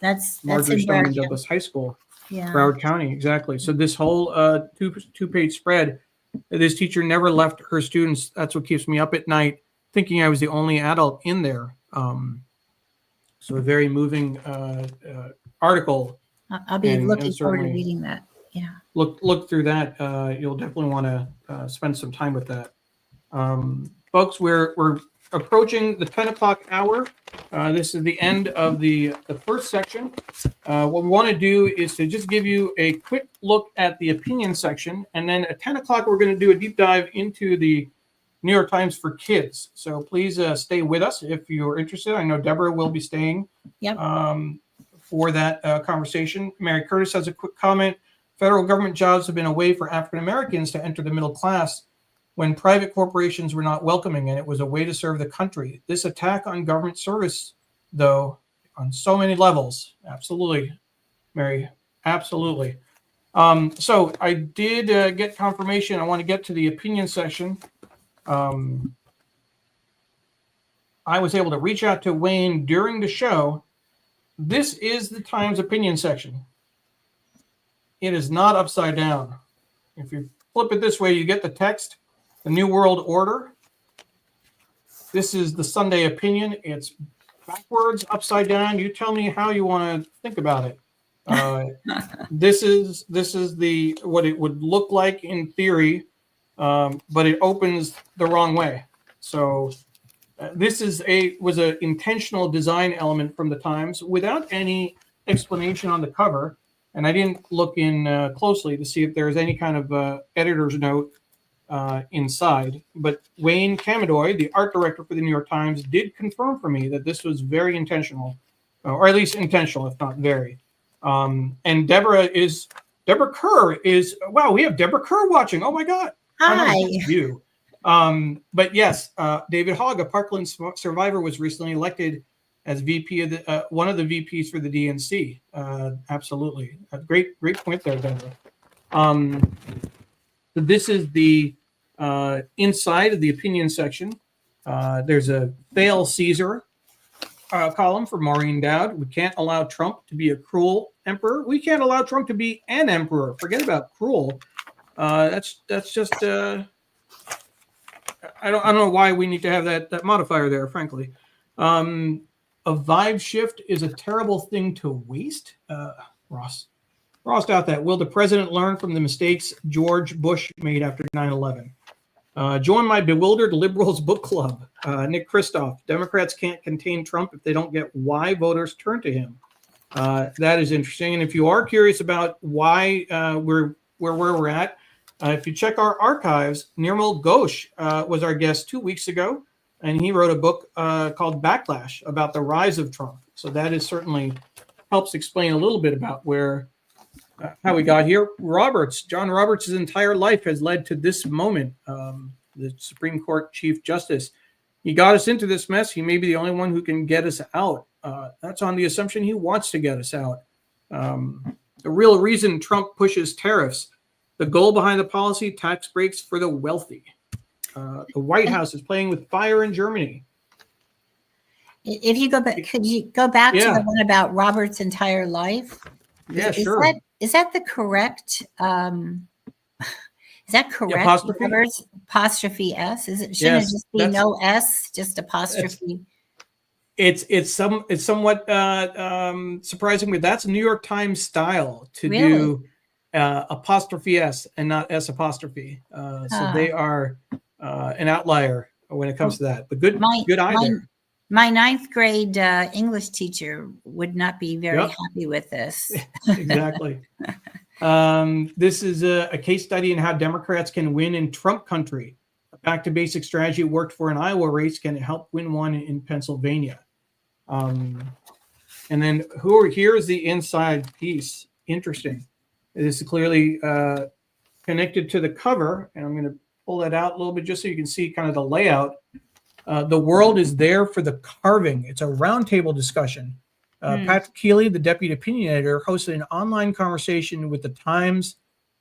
That's Marjorie in Stoneman Broward. Douglas High School, Yeah. Broward County, exactly. So this whole two-page spread, this teacher never left her students. That's what keeps me up at night, thinking I was the only adult in there. So a very moving article. I'll be and looking forward to certainly reading that. Yeah. Look through that. You'll definitely want to spend some time with that. Folks, we're approaching the 10 o'clock hour. This is the end of the first section. What we want to do is to just give you a quick look at the opinion section. And then at 10 o'clock, we're going to do a deep dive into the New York Times for Kids. So please stay with us if you're interested. I know Deborah will be staying for that conversation. Mary Curtis has a quick comment. Federal government jobs have been a way for African Americans to enter the middle class when private corporations were not welcoming, and it was a way to serve the country. This attack on government service, though, on so many levels. Absolutely, Mary. Absolutely. So I did get confirmation. I want to get to the opinion section. I was able to reach out to Wayne during the show. This is the Times opinion section. It is not upside down. If you flip it this way, you get the text, the New World Order. This is the Sunday opinion. It's backwards, upside down. You tell me how you want to think about it. This is the what it would look like in theory, but it opens the wrong way. So this was an intentional design element from the Times without any explanation on the cover. And I didn't look in closely to see if there was any kind of editor's note inside. But Wayne Camadoy, the art director for the New York Times, did confirm for me that this was very intentional, or at least intentional, if not very. And Deborah Kerr is, wow, we have Deborah Kerr watching. Oh my God. Hi. You. But yes, David Hogg, a Parkland survivor, was recently elected as VP of the one of the VPs for the DNC. Absolutely, a great point there, Deborah. So this is the inside of the opinion section. There's a fail Caesar column for Maureen Dowd. We can't allow Trump to be a cruel emperor. We can't allow Trump to be an emperor. Forget about cruel. That's just. I don't know why we need to have that modifier there, frankly. A vibe shift is a terrible thing to waste. Ross out that. Will the president learn from the mistakes George Bush made after 9/11? Join my bewildered liberals book club. Nick Kristof. Democrats can't contain Trump if they don't get why voters turn to him. That is interesting. And if you are curious about why we're where we're at, if you check our archives, Nirmal Ghosh was our guest 2 weeks ago, and he wrote a book called Backlash about the rise of Trump. So that is certainly helps explain a little bit about how we got here. John Roberts' entire life has led to this moment. The Supreme Court Chief Justice, he got us into this mess. He may be the only one who can get us out. That's on the assumption he wants to get us out. The real reason Trump pushes tariffs, the goal behind the policy, tax breaks for the wealthy. The White House is playing with fire in Germany. If you go back, could you go back to the one about Robert's entire life? Yeah, sure. Is that the correct? Is that correct? Apostrophe? Robert's apostrophe S. Shouldn't it just be no S, just apostrophe? It's somewhat surprising, but that's New York Times style to do apostrophe S and not S apostrophe. So they are an outlier when it comes to that. But good eye there. My ninth grade English teacher would not be very happy with this. Exactly. This is a case study in how Democrats can win in Trump country. A back to basic strategy worked for an Iowa race can help win one in Pennsylvania. And then here's the inside piece. Interesting. This is clearly connected to the cover, and I'm going to pull that out a little bit just so you can see kind of the layout. The world is there for the carving. It's a roundtable discussion. Patrick Keeley, the deputy opinion editor, hosted an online conversation with the Times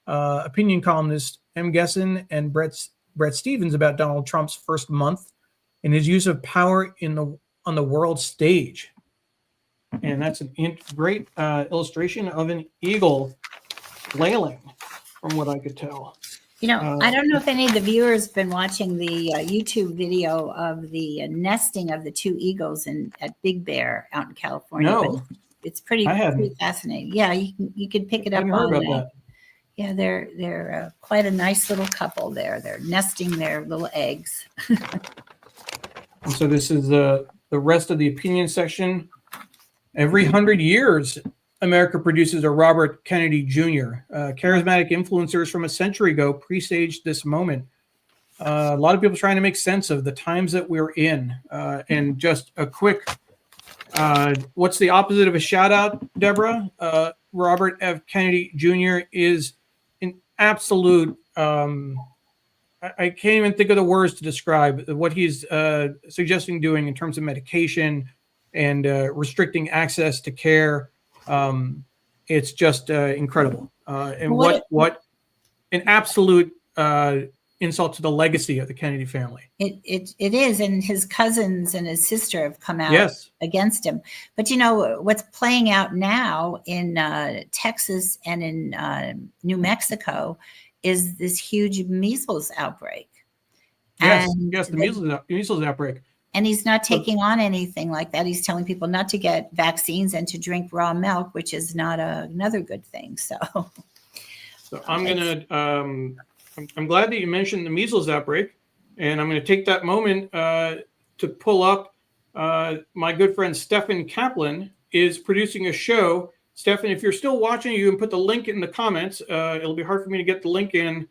opinion columnist M. Gesson and Brett Bret Stephens about Donald Trump's first month and his use of power on the world stage. And that's a great illustration of an eagle flailing, from what I could tell. I don't know if any of the viewers have been watching the YouTube video of the nesting of the two eagles at Big Bear out in California. No, but it's pretty fascinating. Yeah, you can pick it up on that. Yeah, they're quite a nice little couple there. They're nesting their little eggs. And so this is the rest of the opinion section. Every 100 years, America produces a Robert Kennedy Jr. Charismatic influencers from a century ago presaged this moment. A lot of people trying to make sense of the times that we're in. And just a quick, what's the opposite of a shout out, Deborah? Robert F. Kennedy Jr. is an absolute, I can't even think of the words to describe what he's suggesting doing in terms of medication and restricting access to care. It's just incredible. And what an absolute insult to the legacy of the Kennedy family. It is, and his cousins and his sister have come out against him. But what's playing out now in Texas and in New Mexico is this huge measles outbreak. Yes, the measles outbreak. And he's not taking on anything like that. He's telling people not to get vaccines and to drink raw milk, which is not another good thing. So I'm I'm glad that you mentioned the measles outbreak, and I'm going to take that moment to pull up my good friend Stefan Kaplan is producing a show. Stefan, if you're still watching, you can put the link in the comments. It'll be hard for me to get the link in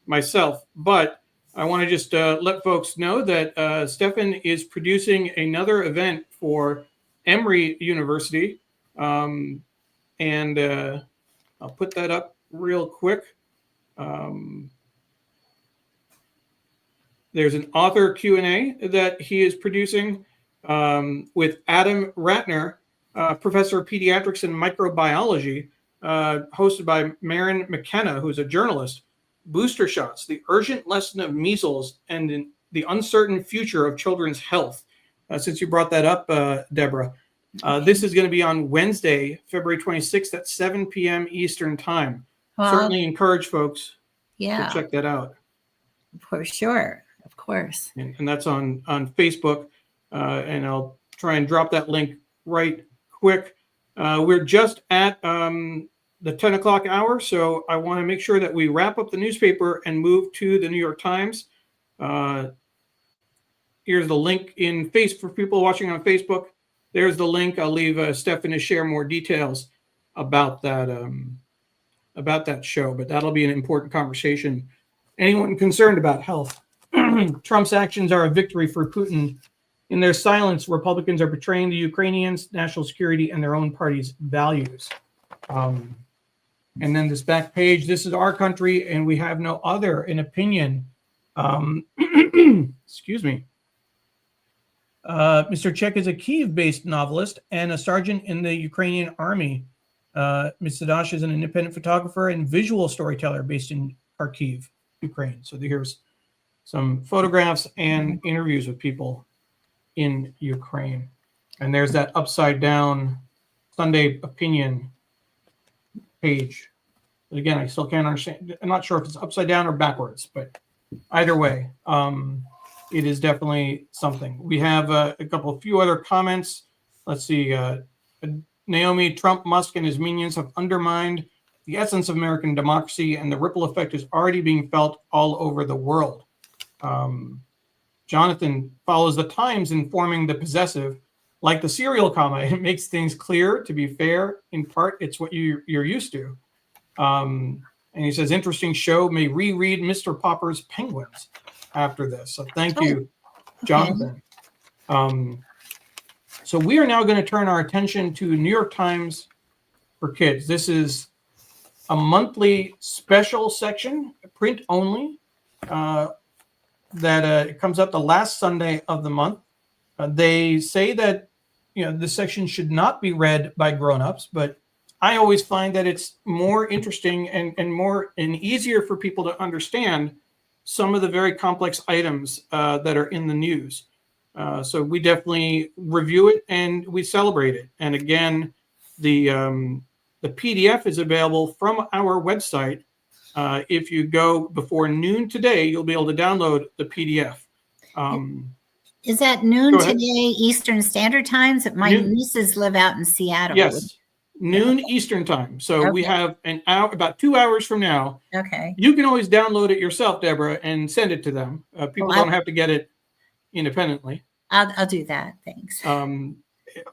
myself, but I want to just let folks know that Stefan is producing another event for Emory University. And I'll put that up real quick. There's an author Q&A that he is producing with Adam Ratner, professor of pediatrics and microbiology, hosted by Maren McKenna, who's a journalist. Booster shots, the urgent lesson of measles and the uncertain future of children's health. Since you brought that up, Deborah, this is going to be on Wednesday, February 26th at 7 p.m. Eastern time. Certainly encourage folks to check that out. For sure, of course. And that's on Facebook, and I'll try and drop that link right quick. We're just at the 10 o'clock hour, so I want to make sure that we wrap up the newspaper and move to the New York Times. Here's the link in for people watching on Facebook. There's the link. I'll leave Stefan to share more details about that show, but that'll be an important conversation. Anyone concerned about health? Trump's actions are a victory for Putin. In their silence, Republicans are betraying the Ukrainians, national security, and their own party's values. And then this back page, this is our country, and we have no other, an opinion. Excuse me. Mr. Chek is a Kyiv-based novelist and a sergeant in the Ukrainian army. Ms. Sadash is an independent photographer and visual storyteller based in Kharkiv, Ukraine. So here's some photographs and interviews with people in Ukraine. And there's that upside down Sunday opinion page. But again, I still can't understand. I'm not sure if it's upside down or backwards, but either way, it is definitely something. We have a few other comments. Let's see. Naomi, Trump, Musk, and his minions have undermined the essence of American democracy, and the ripple effect is already being felt all over the world. Jonathan follows the Times informing the possessive, like the serial comma. It makes things clear. To be fair, in part, it's what you're used to. And he says, interesting show. May reread Mr. Popper's Penguins after this. So thank you, Jonathan. So we are now going to turn our attention to New York Times for Kids. This is a monthly special section, print only, that comes up the last Sunday of the month. They say that this section should not be read by grown-ups, but I always find that it's more interesting and easier for people to understand some of the very complex items that are in the news. So we definitely review it and we celebrate it. And again, the PDF is available from our website. If you go before noon today, you'll be able to download the PDF. Is that noon Go ahead. today, Eastern Standard Times? My Noon. nieces live out in Seattle. Yes, noon Eastern time. So we Okay. have an hour, about 2 hours from now. Okay. You can always download it yourself, Deborah, and send it to them. People Well, don't have to get it independently. I'll do that. Thanks.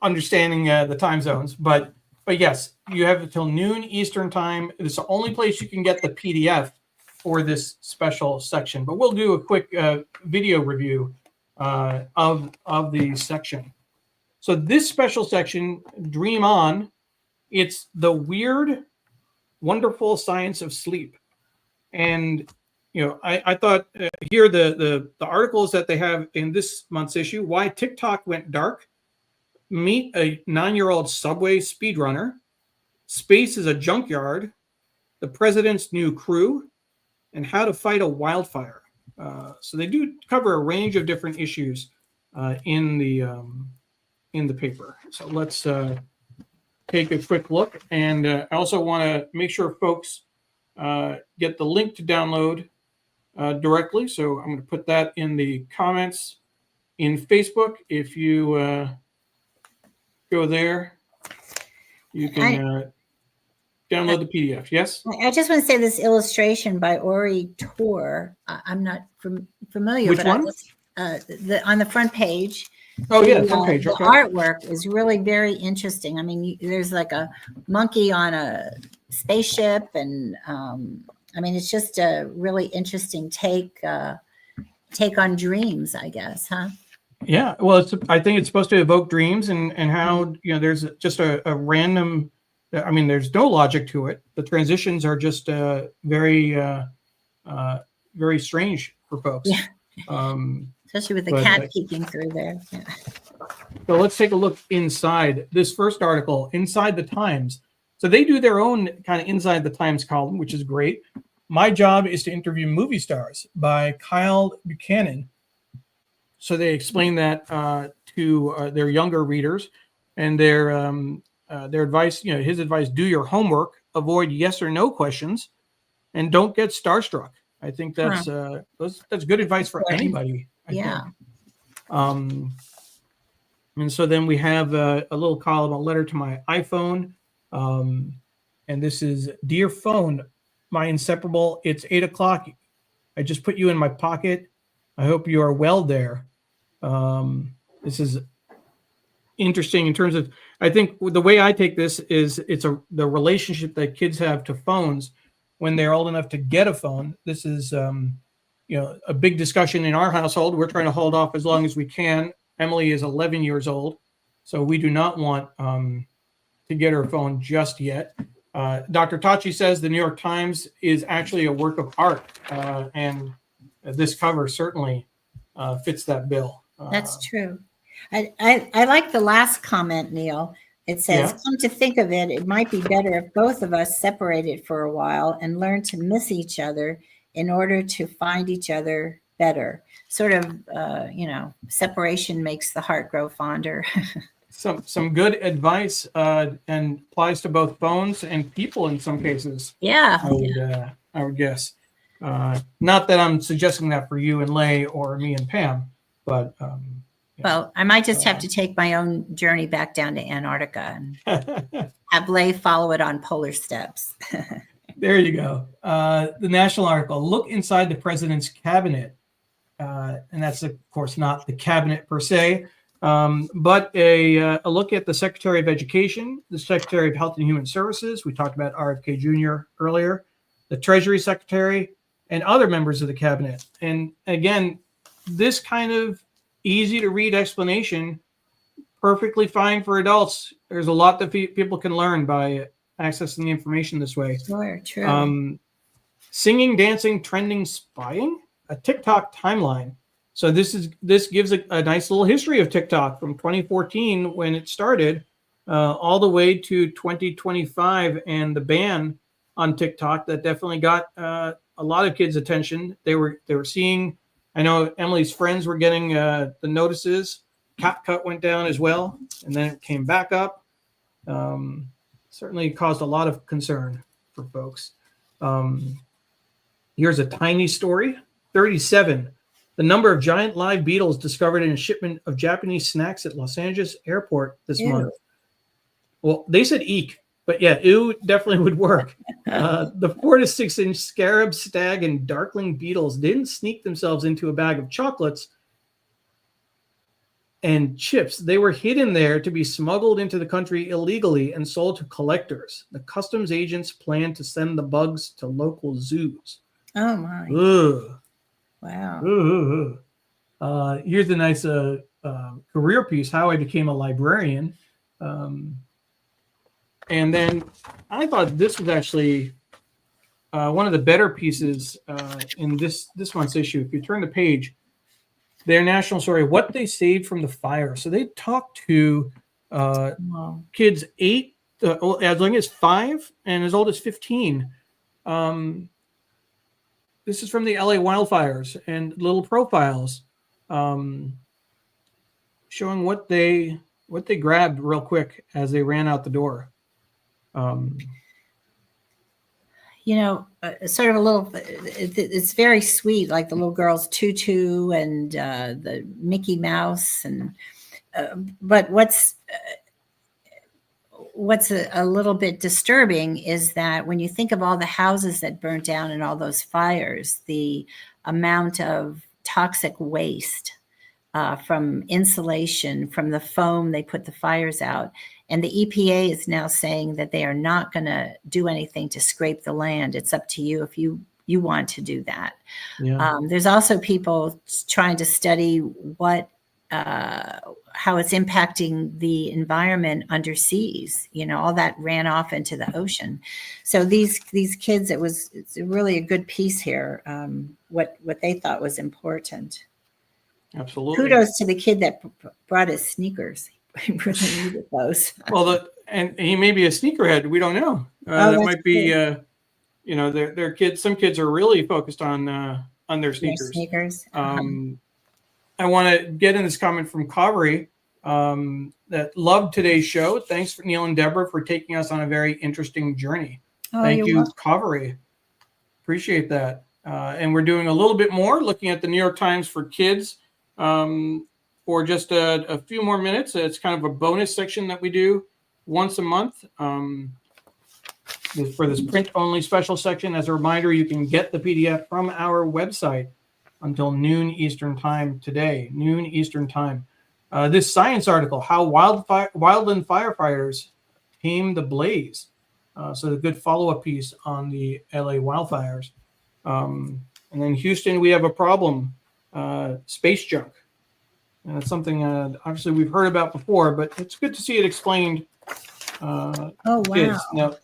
Understanding the time zones, but yes, you have until noon Eastern time. It's the only place you can get the PDF for this special section. But we'll do a quick video review of the section. So this special section, Dream On, it's the weird, wonderful science of sleep. And I thought here the articles that they have in this month's issue: why TikTok went dark, meet a 9-year-old subway speedrunner, space is a junkyard, the president's new crew, and how to fight a wildfire. So they do cover a range of different issues in the paper. So let's take a quick look. And I also want to make sure folks get the link to download directly. So I'm going to put that in the comments in Facebook. If you go there, you can download the PDF. Yes? I just want to say this illustration by Ori Tor. I'm not familiar. Which but one? On the front page. Oh, yeah, front page. The Okay. artwork is really very interesting. I mean, there's like a monkey on a spaceship, and I mean, it's just a really interesting take on dreams, I guess, huh? Yeah. Well, I think it's supposed to evoke dreams and how, there's just a random, I mean, there's no logic to it. The transitions are just very, very strange for folks. Yeah. Especially with the cat peeking through there. Yeah. So let's take a look inside this first article, Inside the Times. So they do their own kind of Inside the Times column, which is great. My Job is to Interview Movie Stars by Kyle Buchanan. So they explain that to their younger readers, and their advice, his advice: do your homework, avoid yes or no questions, and don't get starstruck. I think that's good advice for anybody. I think. And so then we have a little column, a letter to my iPhone, and this is: Dear phone, my inseparable. It's 8 o'clock. I just put you in my pocket. I hope you are well there. This is interesting in terms of, I think the way I take this is the relationship that kids have to phones when they're old enough to get a phone. This is, a big discussion in our household. We're trying to hold off as long as we can. Emily is 11 years old, so we do not want to get her phone just yet. Dr. Tachi says the New York Times is actually a work of art, and this cover certainly fits that bill. That's true. I like the last comment, Neil. It says, come to think of it, it might be better if both of us separated for a while and learned to miss each other in order to find each other better. Sort of, separation makes the heart grow fonder. Some good advice and applies to both phones and people in some cases. Yeah. I would guess. Not that I'm suggesting that for you and Lay or me and Pam, but well, I might just have to take my own journey back down to Antarctica and have Lay follow it on polar steps. There you go. The national article: look inside the president's cabinet. And that's, of course, not the cabinet per se, but a look at the Secretary of Education, the Secretary of Health and Human Services. We talked about RFK Jr. earlier, the Treasury Secretary, and other members of the cabinet. And again, this kind of easy to read explanation, perfectly fine for adults. There's a lot that people can learn by accessing the information this way. Sure, true. Singing, dancing, trending, spying, a TikTok timeline. So this gives a nice little history of TikTok from 2014 when it started, all the way to 2025 and the ban on TikTok that definitely got a a lot of kids' attention. They were seeing. I know Emily's friends were getting the notices. CapCut went down as well, and then it came back up. Certainly caused a lot of concern for folks. Here's a tiny story. 37. The number of giant live beetles discovered in a shipment of Japanese snacks at Los Angeles airport this month. Well, they said eek, but yeah, ew definitely would work. The 4 to 6 inch scarab, stag, and darkling beetles didn't sneak themselves into a bag of chocolates and chips. They were hidden there to be smuggled into the country illegally and sold to collectors. The customs agents plan to send the bugs to local zoos. Oh my. Ugh. Wow. Here's a nice career piece, How I Became a Librarian. And then I thought this was actually one of the better pieces in this month's issue. If you turn the page, their national story, What They Saved from the Fire. So they talked to kids 8, as young as 5 and as old as 15. This is from the LA wildfires and little profiles showing what they grabbed real quick as they ran out the door. Sort of a little, it's very sweet, like the little girl's tutu and the Mickey Mouse. And but what's a little bit disturbing is that when you think of all the houses that burnt down in all those fires, the amount of toxic waste from insulation, from the foam they put the fires out. And the EPA is now saying that they are not going to do anything to scrape the land. It's up to you if you want to do that. Yeah. There's also people trying to study how it's impacting the environment underseas. All that ran off into the ocean. So these kids, it's really a good piece here. What they thought was important. Absolutely. Kudos to the kid that brought his sneakers. I really needed those. Well, and he may be a sneakerhead. We don't know. That might be, their kids. Some kids are really focused on their sneakers. I want to get in this comment from Kaveri that loved today's show. Thanks for Neil and Deborah for taking us on a very interesting journey. Thank you, Kaveri. Appreciate that. And we're doing a little bit more, looking at the New York Times for kids. For just a few more minutes. It's kind of a bonus section that we do once a month for this print-only special section. As a reminder, you can get the PDF from our website until noon Eastern time today, noon Eastern time. This science article, How Wildland Firefighters Tame the Blaze. So a good follow-up piece on the LA wildfires. And then Houston, we have a problem, space junk. And it's something obviously we've heard about before, but it's good to see it explained. Oh, wow. Kids. Now,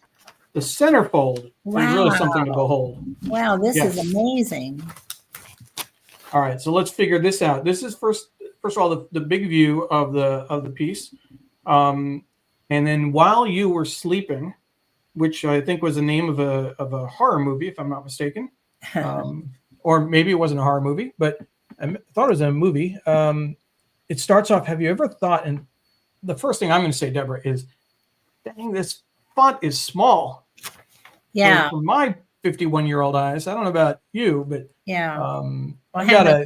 the centerfold is really something to behold. Wow, this is amazing. All right, so let's figure this out. This is first of all the big view of the piece, and then while you were sleeping, which I think was the name of a horror movie, if I'm not mistaken, or maybe it wasn't a horror movie, but I thought it was a movie. It starts off, have you ever thought, and the first thing I'm going to say, Deborah, is, dang, this font is small. Yeah. So for my 51-year-old eyes, I don't know about you, but yeah, I've got to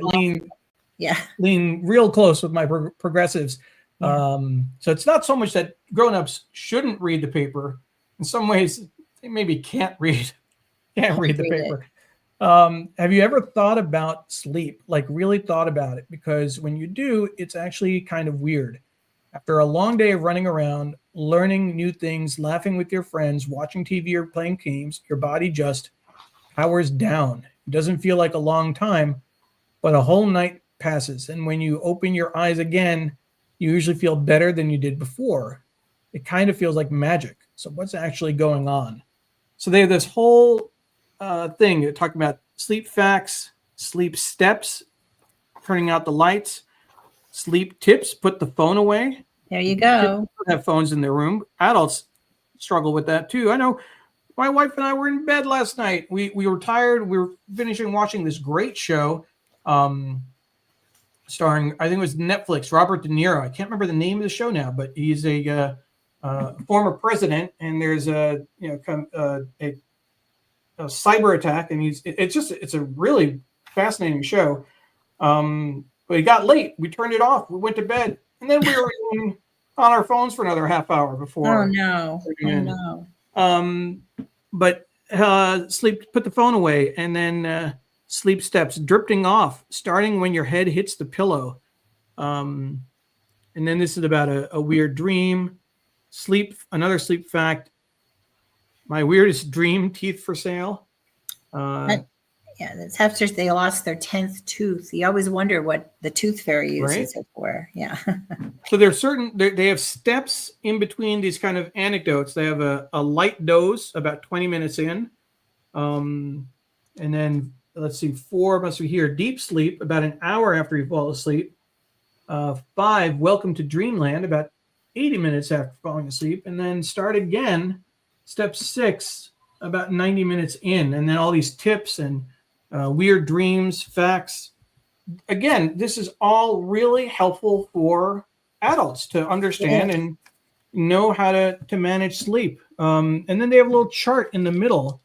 lean real close with my progressives. Yeah. So it's not so much that grown-ups shouldn't read the paper. In some ways, they maybe can't read the paper. Have you ever thought about sleep, like really thought about it? Because when you do, it's actually kind of weird. After a long day of running around, learning new things, laughing with your friends, watching TV or playing games, your body just powers down. It doesn't feel like a long time, but a whole night passes. And when you open your eyes again, you usually feel better than you did before. It kind of feels like magic. So what's actually going on? So they have this whole thing. They're talking about sleep facts, sleep steps, turning out the lights, sleep tips, put the phone away. There you go. Kids have phones in their room. Adults struggle with that too. I know My wife and I were in bed last night. We were tired. We were finishing watching this great show, starring, I think it was Netflix, Robert De Niro. I can't remember the name of the show now, but he's a former president, and there's a cyber attack, and it's a really fascinating show. But it got late. We turned it off. We went to bed, and then we were on our phones for another half hour before. Oh no! Oh no! But sleep, put the phone away, and then sleep steps drifting off, starting when your head hits the pillow. And then this is about a weird dream. Sleep, another sleep fact. My weirdest dream, teeth for sale. Yeah, that's after they lost their 10th tooth. You always wonder what the tooth fairy uses it for. Yeah. So there's they have steps in between these kind of anecdotes. They have a light dose about 20 minutes in. And then let's see, 4 must be here. Deep sleep about an hour after you fall asleep. 5, welcome to dreamland about 80 minutes after falling asleep. And then start again, step 6, about 90 minutes in. And then all these tips and weird dreams, facts. Again, this is all really helpful for adults to understand and know how to manage sleep. And then they have a little chart in the middle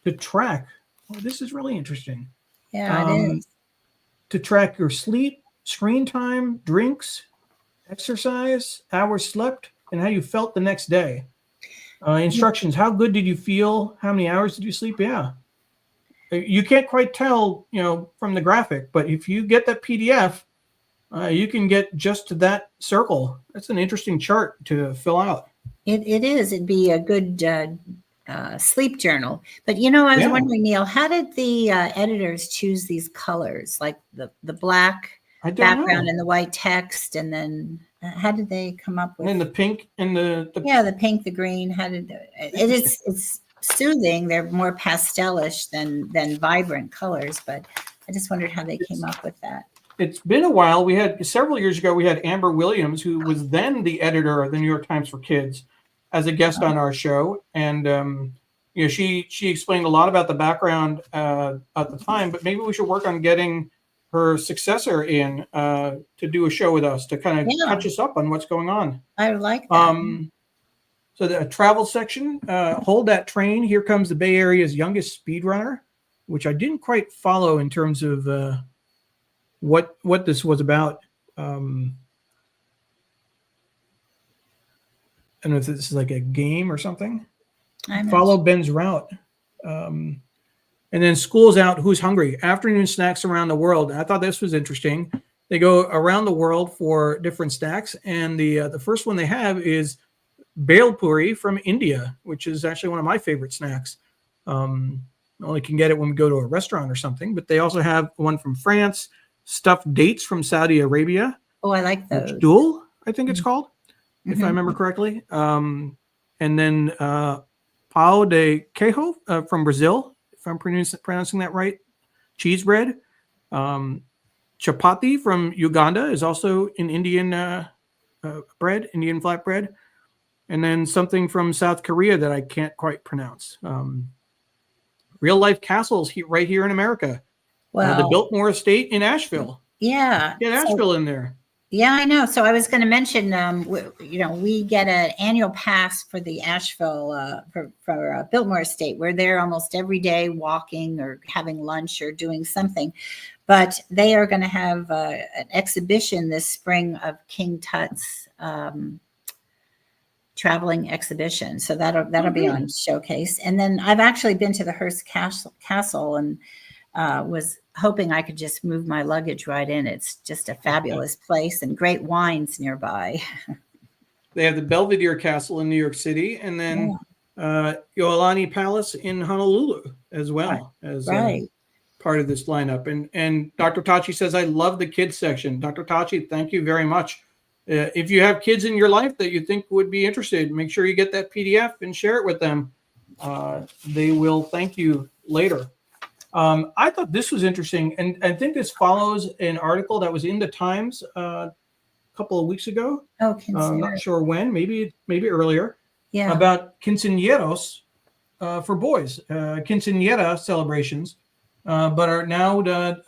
to track. Oh, this is really interesting. Yeah, it is. To track your sleep, screen time, drinks, exercise, hours slept, and how you felt the next day. Instructions, how good did you feel? How many hours did you sleep? Yeah. You can't quite tell, from the graphic, but if you get that PDF, you can get just to that circle. That's an interesting chart to fill out. It is. It'd be a good sleep journal. But, I was wondering, Neil, how did the editors choose these colors, like the black background and the white text, and then how did they come up with? And the pink and the pink, the green. How did it's soothing. They're more pastelish than vibrant colors, but I just wondered how they came up with that. It's been a while. We had several years ago, we had Amber Williams, who was then the editor of the New York Times for Kids, as a guest on our show. And, she explained a lot about the background at the time, but maybe we should work on getting her successor in to do a show with us to kind of catch us up on what's going on. I like that. So the travel section, hold that train. Here comes the Bay Area's youngest speedrunner, which I didn't quite follow in terms of what this was about. I don't know if this is like a game or something. Follow Ben's route. And then school's out, who's hungry? Afternoon snacks around the world. I thought this was interesting. They go around the world for different snacks. And the first one they have is Bhel puri from India, which is actually one of my favorite snacks. Only can get it when we go to a restaurant or something, but they also have one from France, stuffed dates from Saudi Arabia. Oh, I like those. Dul, I think it's called, if I remember correctly. And then pão de queijo from Brazil, if I'm pronouncing that right. Cheese bread. Chapati from Uganda is also an Indian bread, Indian flatbread. And then something from South Korea that I can't quite pronounce. Real life castles right here in America. Wow. The Biltmore Estate in Asheville. Yeah. Get Asheville in there. Yeah, I know. So I was going to mention, we get an annual pass for the Asheville, for Biltmore Estate. We're there almost every day walking or having lunch or doing something. But they are going to have an exhibition this spring of King Tut's traveling exhibition. So that'll be on Showcase. And then I've actually been to the Hearst Castle and was hoping I could just move my luggage right in. It's just a fabulous place and great wines nearby. They have the Belvedere Castle in New York City, and then Iolani Palace in Honolulu as well as part of this lineup. And Dr. Tachi says, I love the kids section. Dr. Tachi, thank you very much. If you have kids in your life that you think would be interested, make sure you get that PDF and share it with them. They will thank you later. I thought this was interesting, and I think this follows an article that was in the Times a couple of weeks ago. Oh, I'm not sure when, maybe earlier. Yeah. About quinceañeros for boys, quinceañera celebrations, but are now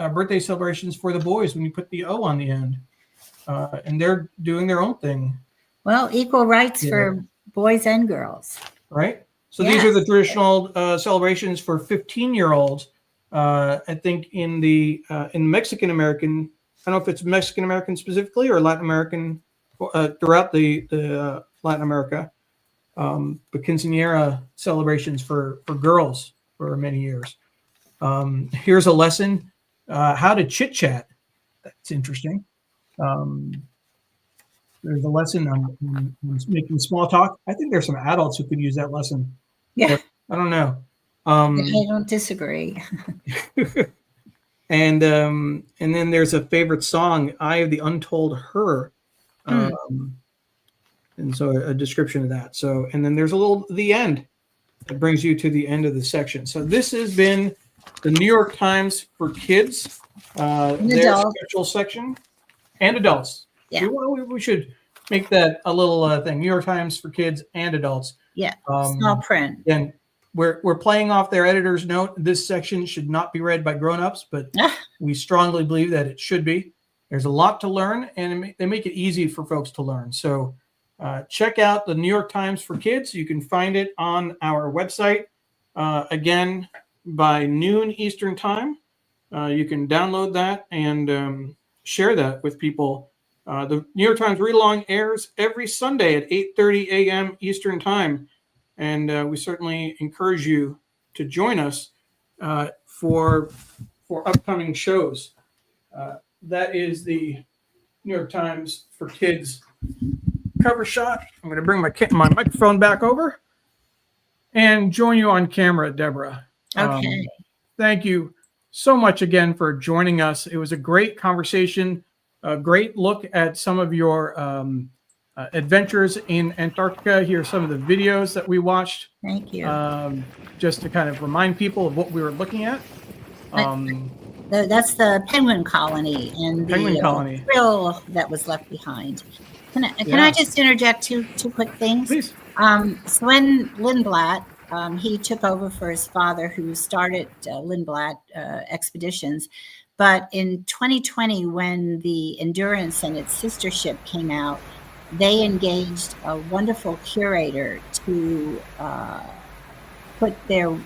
birthday celebrations for the boys when you put the O on the end. And they're doing their own thing. Well, equal rights for boys and girls. Right. So these are the traditional celebrations for 15-year-olds. I think in the Mexican American, I don't know if it's Mexican American specifically or Latin American, throughout the Latin America, but quinceañera celebrations for girls for many years. Here's a lesson, how to chit chat. That's interesting. There's a lesson on making small talk. I think there's some adults who could use that lesson. Yeah. I don't know. I don't disagree. And then there's a favorite song, "Eye of the Untold Her," and so a description of that. So, and then there's a little the end that brings you to the end of the section. So this has been the New York Times for Kids, their special section, and adults. Yeah, we should make that a little thing. New York Times for Kids and adults. Yeah, small print. And we're playing off their editor's note. This section should not be read by grown-ups, but we strongly believe that it should be. There's a lot to learn, and they make it easy for folks to learn. So check out the New York Times for Kids. You can find it on our website. Again, by noon Eastern time, you can download that and share that with people. The New York Times Read-Along airs every Sunday at 8:30 a.m. Eastern time. And we certainly encourage you to join us for upcoming shows. That is the New York Times for Kids cover shot. I'm going to bring my microphone back over and join you on camera, Deborah. Okay. Thank you so much again for joining us. It was a great conversation, a great look at some of your adventures in Antarctica. Here are some of the videos that we watched. Thank you. Just to kind of remind people of what we were looking at. That's the penguin colony and the thrill that was left behind. Can I just interject two quick things? Please. Sven Lindblad, he took over for his father, who started Lindblad expeditions. But in 2020, when the Endurance and its sister ship came out, they engaged a wonderful curator to put their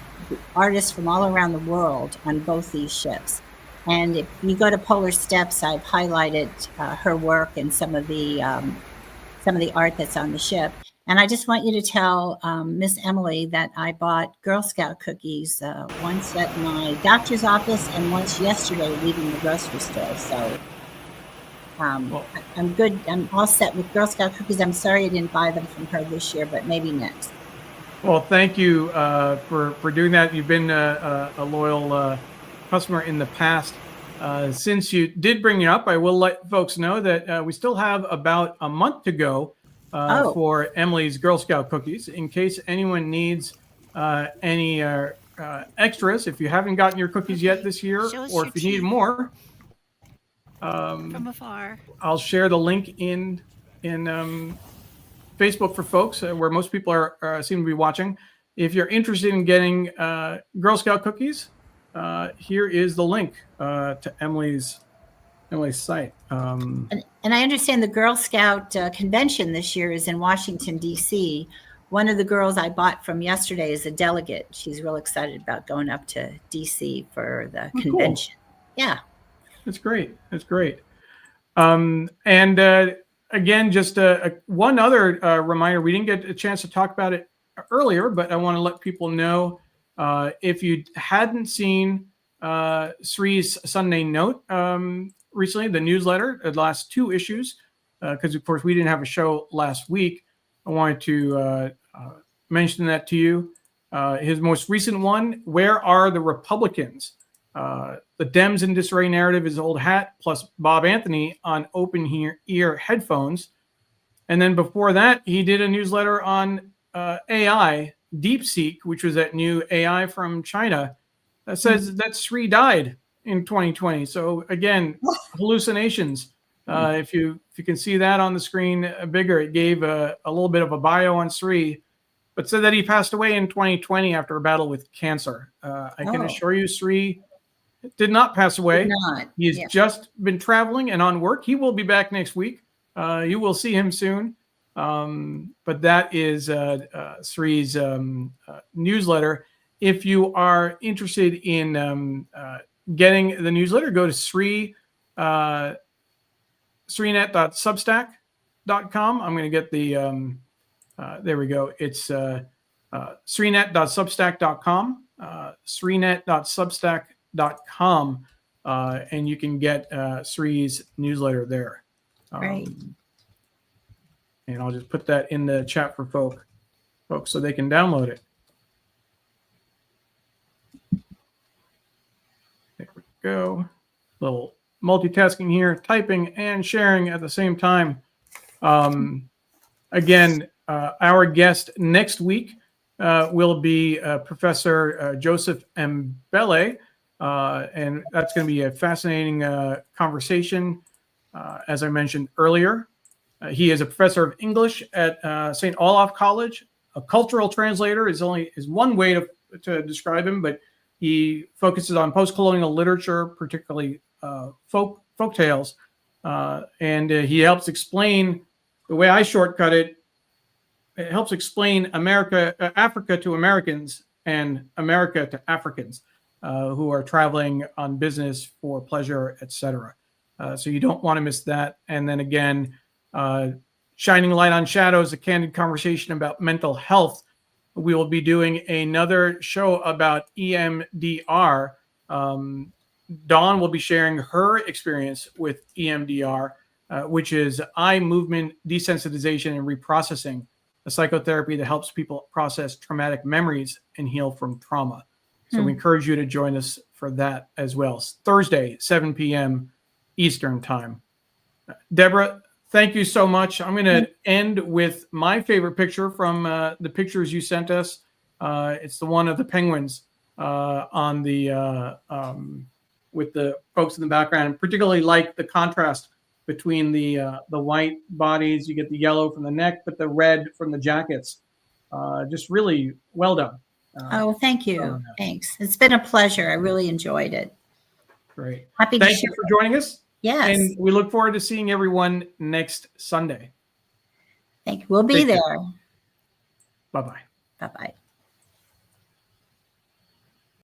artists from all around the world on both these ships. And if you go to Polar Steps, I've highlighted her work and some of the art that's on the ship. And I just want you to tell Miss Emily that I bought Girl Scout cookies once at my doctor's office and once yesterday leaving the grocery store. So I'm good. I'm all set with Girl Scout cookies. I'm sorry I didn't buy them from her this year, but maybe next. Well, thank you for doing that. You've been a loyal customer in the past. Since you did bring it up, I will let folks know that we still have about a month to go for Emily's Girl Scout cookies. In case anyone needs any extras, if you haven't gotten your cookies yet this year, or if you need more, from afar, I'll share the link in Facebook for folks where most people are seem to be watching. If you're interested in getting Girl Scout cookies, here is the link to Emily's site. And I understand the Girl Scout convention this year is in Washington, D.C. One of the girls I bought from yesterday is a delegate. She's real excited about going up to D.C. for the convention. Cool. Yeah. That's great. That's great. And again, just one other reminder. We didn't get a chance to talk about it earlier, but I want to let people know if you hadn't seen Sri's Sunday Note recently, the newsletter, the last two issues, because of course we didn't have a show last week. I wanted to mention that to you. His most recent one, Where Are the Republicans? The Dems in Disarray narrative is old hat, plus Bob Anthony on open ear headphones. And then before that, he did a newsletter on AI, DeepSeek, which was that new AI from China that says that Sri died in 2020. So again, hallucinations. If you can see that on the screen bigger, it gave a little bit of a bio on Sri. but said that he passed away in 2020 after a battle with cancer. I can Oh. assure you, Sri did not pass away. Did not. He's Yeah. just been traveling and on work. He will be back next week. You will see him soon. But that is Sri's newsletter. If you are interested in getting the newsletter, go to srinet.substack.com. I'm going to get the, there we go. It's srinet.substack.com, srinet.substack.com, and you can get Sri's newsletter there. Right. And I'll just put that in the chat for folks so they can download it. There we go. Little multitasking here, typing and sharing at the same time. Again, our guest next week will be Professor Joseph Mbele, and that's going to be a fascinating conversation. As I mentioned earlier, he is a professor of English at St. Olaf College. A cultural translator is one way to describe him, but he focuses on post-colonial literature, particularly folk tales, and he helps explain, the way I shortcut it, it helps explain Africa to Americans and America to Africans who are traveling on business, for pleasure, etc. So you don't want to miss that. And then again, Shining Light on Shadows, a candid conversation about mental health. We will be doing another show about EMDR. Dawn will be sharing her experience with EMDR, which is eye movement desensitization and reprocessing, a psychotherapy that helps people process traumatic memories and heal from trauma. So we encourage you to join us for that as well. Thursday, 7 p.m. Eastern time. Deborah, thank you so much. I'm going to end with my favorite picture from the pictures you sent us. It's the one of the penguins on the with the folks in the background. Particularly like the contrast between the white bodies. You get the yellow from the neck, but the red from the jackets. Just really well done. Oh, thank you. Thanks. It's been a pleasure. I really enjoyed it. Great. Happy to Thank you share. for joining us. Yes. And we look forward to seeing everyone next Sunday. Thank you. We'll be Take care. there. Bye-bye. Bye-bye.